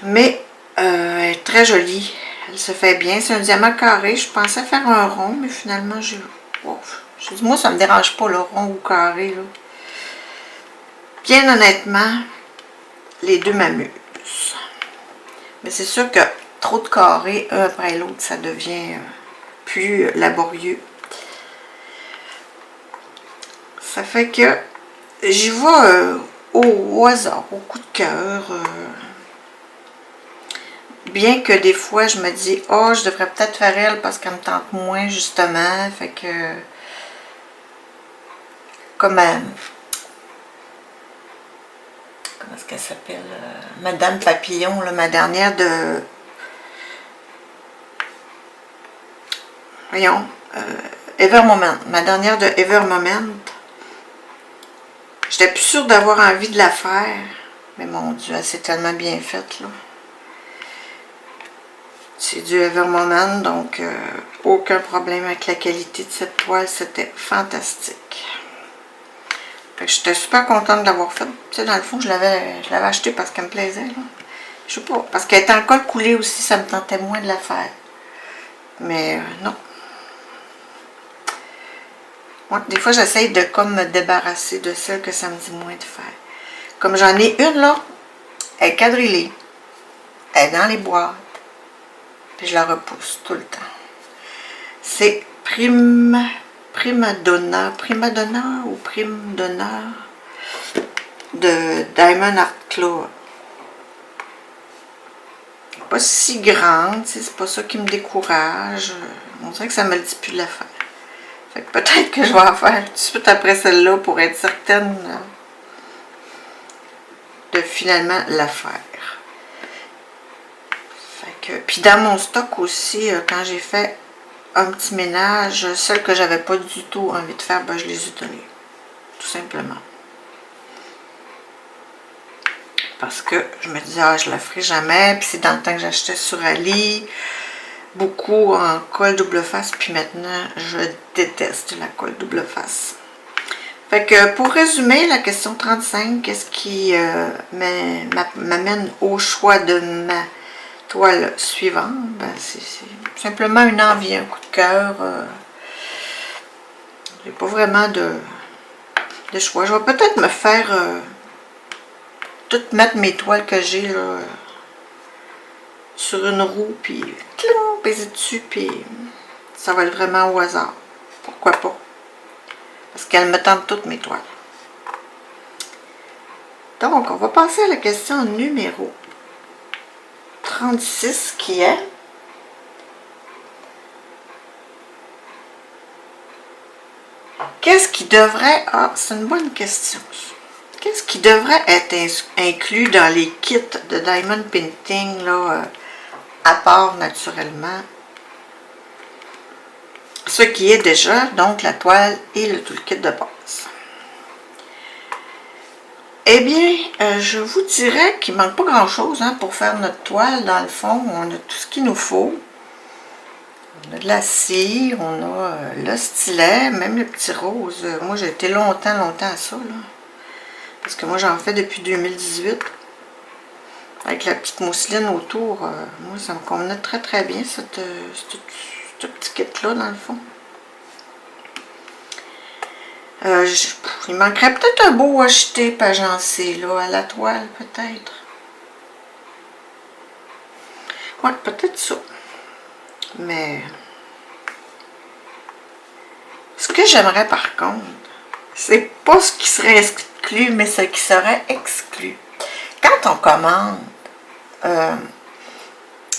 Mais elle est très jolie. Elle se fait bien. C'est un diamant carré. Je pensais faire un rond, mais finalement, j'ai dit, moi, ça ne me dérange pas le rond ou carré. Là. Bien honnêtement, les deux m'amusent. Mais c'est sûr que trop de carrés, un après l'autre, ça devient plus laborieux. Ça fait que j'y vais au hasard, au coup de cœur. bien que des fois, je me dis, oh, je devrais peut-être faire elle parce qu'elle me tente moins, justement. Fait que, comme, comment est-ce qu'elle s'appelle? Madame Papillon, là, ma dernière de... Voyons, Ever Moment. Ma dernière de Ever Moment. J'étais plus sûre d'avoir envie de la faire. Mais mon Dieu, elle s'est tellement bien faite, là. C'est du Ever Moment, donc aucun problème avec la qualité de cette toile. C'était fantastique. Fait que j'étais super contente de l'avoir faite. Tu sais, dans le fond, je l'avais acheté parce qu'elle me plaisait, là. Je sais pas, parce qu'elle était en col coulé aussi, ça me tentait moins de la faire. Mais non. Moi, des fois, j'essaye de comme me débarrasser de celle que ça me dit moins de faire. Comme j'en ai une, là, elle est quadrillée. Elle est dans les boîtes. Puis je la repousse tout le temps. C'est Prima Donna ou Prime Donna de Diamond Art Claw. Pas si grande, c'est pas ça qui me décourage. On dirait que ça me le dit plus de la faire. Fait que peut-être que je vais en faire tout de suite après celle-là pour être certaine de finalement la faire. Fait que, puis dans mon stock aussi, quand j'ai fait un petit ménage, celles que j'avais pas du tout envie de faire, ben je les ai données. Tout simplement. Parce que je me disais, ah, je la ferai jamais. Puis c'est dans le temps que j'achetais sur Ali. Beaucoup en colle double face. Puis maintenant, je déteste la colle double face. Fait que pour résumer, la question 35, qu'est-ce qui m'amène au choix de ma toile suivante? Ben, c'est simplement une envie, un coup de cœur. J'ai pas vraiment de choix. Je vais peut-être me faire toutes mettre mes toiles que j'ai là sur une roue, puis baiser dessus, puis ça va être vraiment au hasard. Pourquoi pas? Parce qu'elles me tentent toutes mes toiles. Donc, on va passer à la question numéro 36 qui est qu'est-ce qui devrait... Ah, c'est une bonne question. Qu'est-ce qui devrait être inclus dans les kits de Diamond Painting, là, à part naturellement ce qui est déjà, donc la toile et le toolkit de base? Eh bien, je vous dirais qu'il ne manque pas grand-chose hein, pour faire notre toile. Dans le fond, on a tout ce qu'il nous faut. On a de la cire, on a le stylet, même le petit rose. Moi, j'ai été longtemps à ça, là. Parce que moi, j'en fais depuis 2018. Avec la petite mousseline autour, moi, ça me convenait très bien, ce petit kit-là, dans le fond. Il manquerait peut-être un beau washi tape agencé, là, à la toile, peut-être. Ouais, peut-être ça. Mais... ce que j'aimerais, par contre, c'est pas ce qui serait exclu, mais ce qui serait exclu. Quand on commande,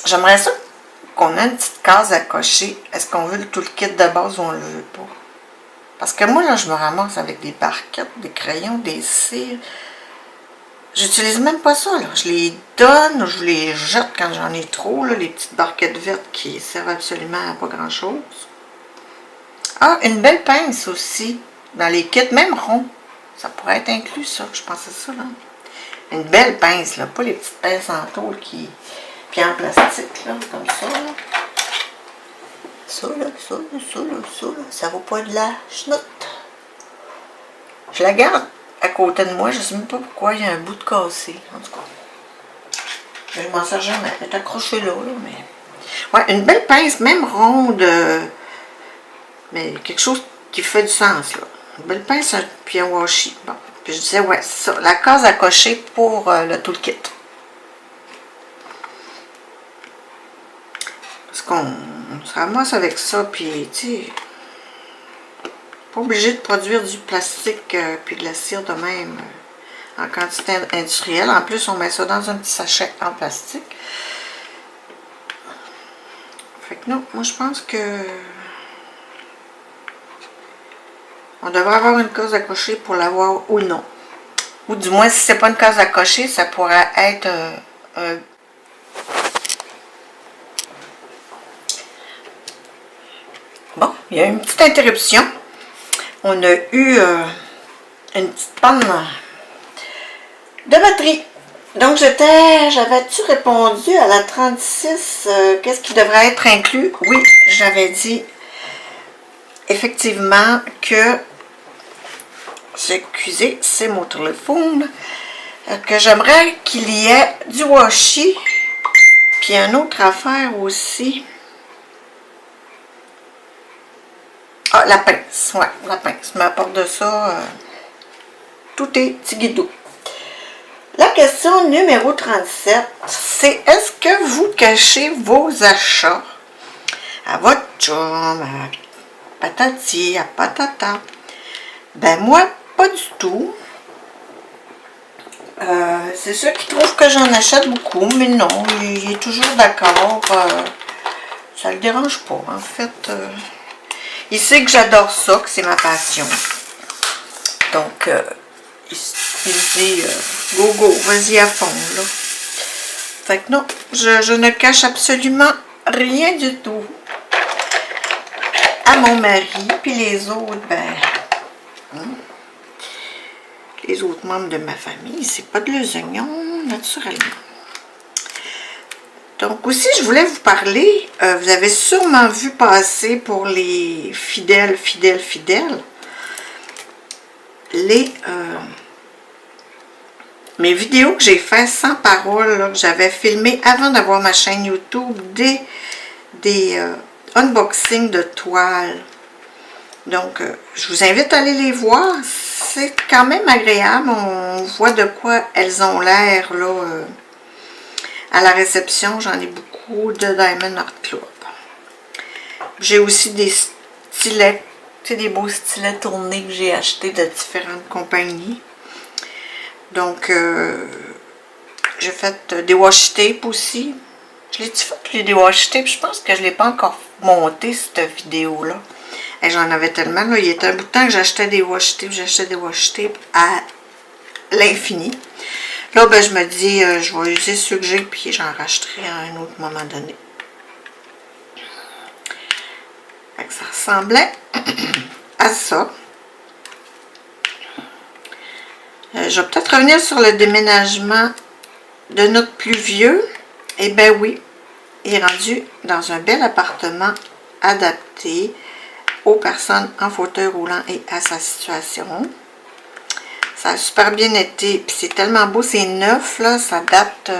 j'aimerais ça qu'on ait une petite case à cocher. Est-ce qu'on veut le toolkit de base ou on le veut pas? Parce que moi, là, je me ramasse avec des barquettes, des crayons, des cires. J'utilise même pas ça, là. Je les donne, je les jette quand j'en ai trop, là, les petites barquettes vertes qui servent absolument à pas grand-chose. Ah, une belle pince aussi, dans les kits, même rond. Ça pourrait être inclus, ça, je pense à ça, là. Une belle pince, là, pas les petites pinces en tôle qui... puis en plastique, là, comme ça, là. Ça, ça vaut pas de la chenoute. Je la garde à côté de moi, je sais même pas pourquoi, il y a un bout de cassé, en tout cas. Je m'en sers jamais, elle est accrochée là, mais... ouais, une belle pince, même ronde, mais quelque chose qui fait du sens, là. Une belle pince, puis un washi. Bon, puis je disais, ouais, c'est ça, la case à cocher pour le toolkit. Parce qu'on se ramasse avec ça, puis, tu sais, pas obligé de produire du plastique puis de la cire de même en quantité industrielle. En plus, on met ça dans un petit sachet en plastique. Fait que non, moi je pense que on devrait avoir une case à cocher pour l'avoir ou non. Ou du moins, si c'est pas une case à cocher, ça pourrait être un... Bon, il y a une petite interruption. On a eu une petite panne de batterie. Donc, j'avais-tu répondu à la 36, qu'est-ce qui devrait être inclus? Oui, j'avais dit effectivement que, excusez, c'est mon téléphone, que j'aimerais qu'il y ait du washi, puis une autre affaire aussi. Ah, la pince, ouais, la pince. Mais à part de ça, tout est tigidou. La question numéro 37, c'est est-ce que vous cachez vos achats à votre chum, à patati, à patata? Ben moi, pas du tout. C'est ceux qui trouvent que j'en achète beaucoup, mais non, il est toujours d'accord. Ça le dérange pas, en fait. Il sait que j'adore ça, que c'est ma passion. Donc, il se dit, go, go, vas-y à fond, là. Fait que non, je ne cache absolument rien du tout à mon mari, puis les autres, ben, les autres membres de ma famille, c'est pas de l'oignon, naturellement. Donc aussi, je voulais vous parler, vous avez sûrement vu passer pour les fidèles, mes vidéos que j'ai fait sans parole, là, que j'avais filmées avant d'avoir ma chaîne YouTube, des unboxings de toiles. Donc, je vous invite à aller les voir. C'est quand même agréable. On voit de quoi elles ont l'air, là. À la réception, j'en ai beaucoup de Diamond Art Club. J'ai aussi des stylets, tu sais, des beaux stylets tournés que j'ai achetés de différentes compagnies. Donc, j'ai fait des washi tape aussi. Je l'ai fait des washi tape, je pense que je ne l'ai pas encore monté, cette vidéo-là. Et j'en avais tellement, là, il y a un bout de temps que j'achetais des washi tape à l'infini. Là, ben, je me dis, je vais user ceux que j'ai, puis j'en racheterai à un autre moment donné. Fait que ça ressemblait à ça. Je vais peut-être revenir sur le déménagement de notre plus vieux. Eh bien oui, il est rendu dans un bel appartement adapté aux personnes en fauteuil roulant et à sa situation. Ça a super bien été, puis c'est tellement beau, c'est neuf, là, ça date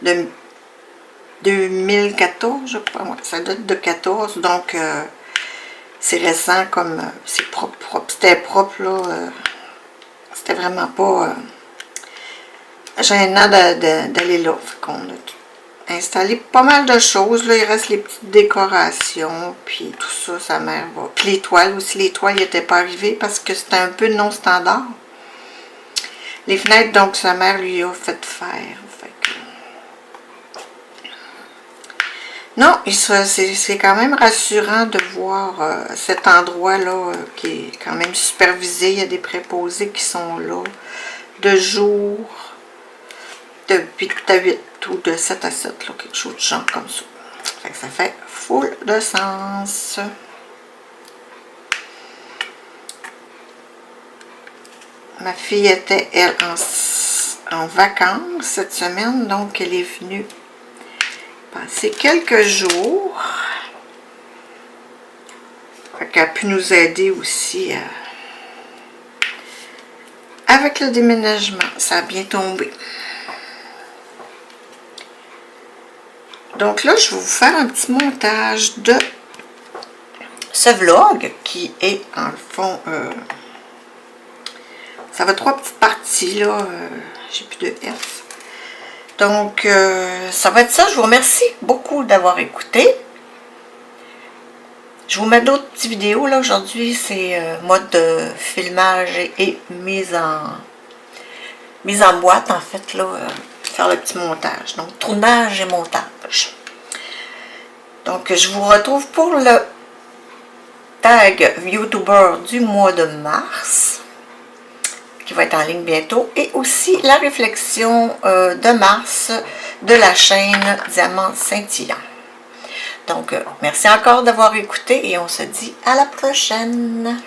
de 2014, je crois, ouais, ça date de 14, donc c'est récent, comme c'est propre, c'était propre, là, c'était vraiment pas gênant d'aller là, fait qu'on a installé pas mal de choses, là, il reste les petites décorations, puis tout ça, sa mère va, puis les toiles aussi, les toiles n'étaient pas arrivées parce que c'était un peu non standard. Les fenêtres, donc, sa mère lui a fait faire. Fait que... Non, c'est quand même rassurant de voir cet endroit-là qui est quand même supervisé. Il y a des préposés qui sont là de jour, de 8 à 8 ou de 7 à 7, là, quelque chose de genre comme ça. Fait que ça fait full de sens. Ma fille était, elle, en vacances cette semaine, donc elle est venue passer quelques jours. Elle a pu nous aider aussi avec le déménagement. Ça a bien tombé. Donc là, je vais vous faire un petit montage de ce vlog qui est, en le fond... ça va 3 petites parties, là. J'ai plus de F. Donc, ça va être ça. Je vous remercie beaucoup d'avoir écouté. Je vous mets d'autres petites vidéos, là. Aujourd'hui, c'est mode de filmage et mise en boîte, en fait, là. Faire le petit montage. Donc, tournage et montage. Donc, je vous retrouve pour le tag YouTuber du mois de mars, qui va être en ligne bientôt, et aussi la réflexion de mars de la chaîne Diamant Scintillant. Donc, merci encore d'avoir écouté et on se dit à la prochaine.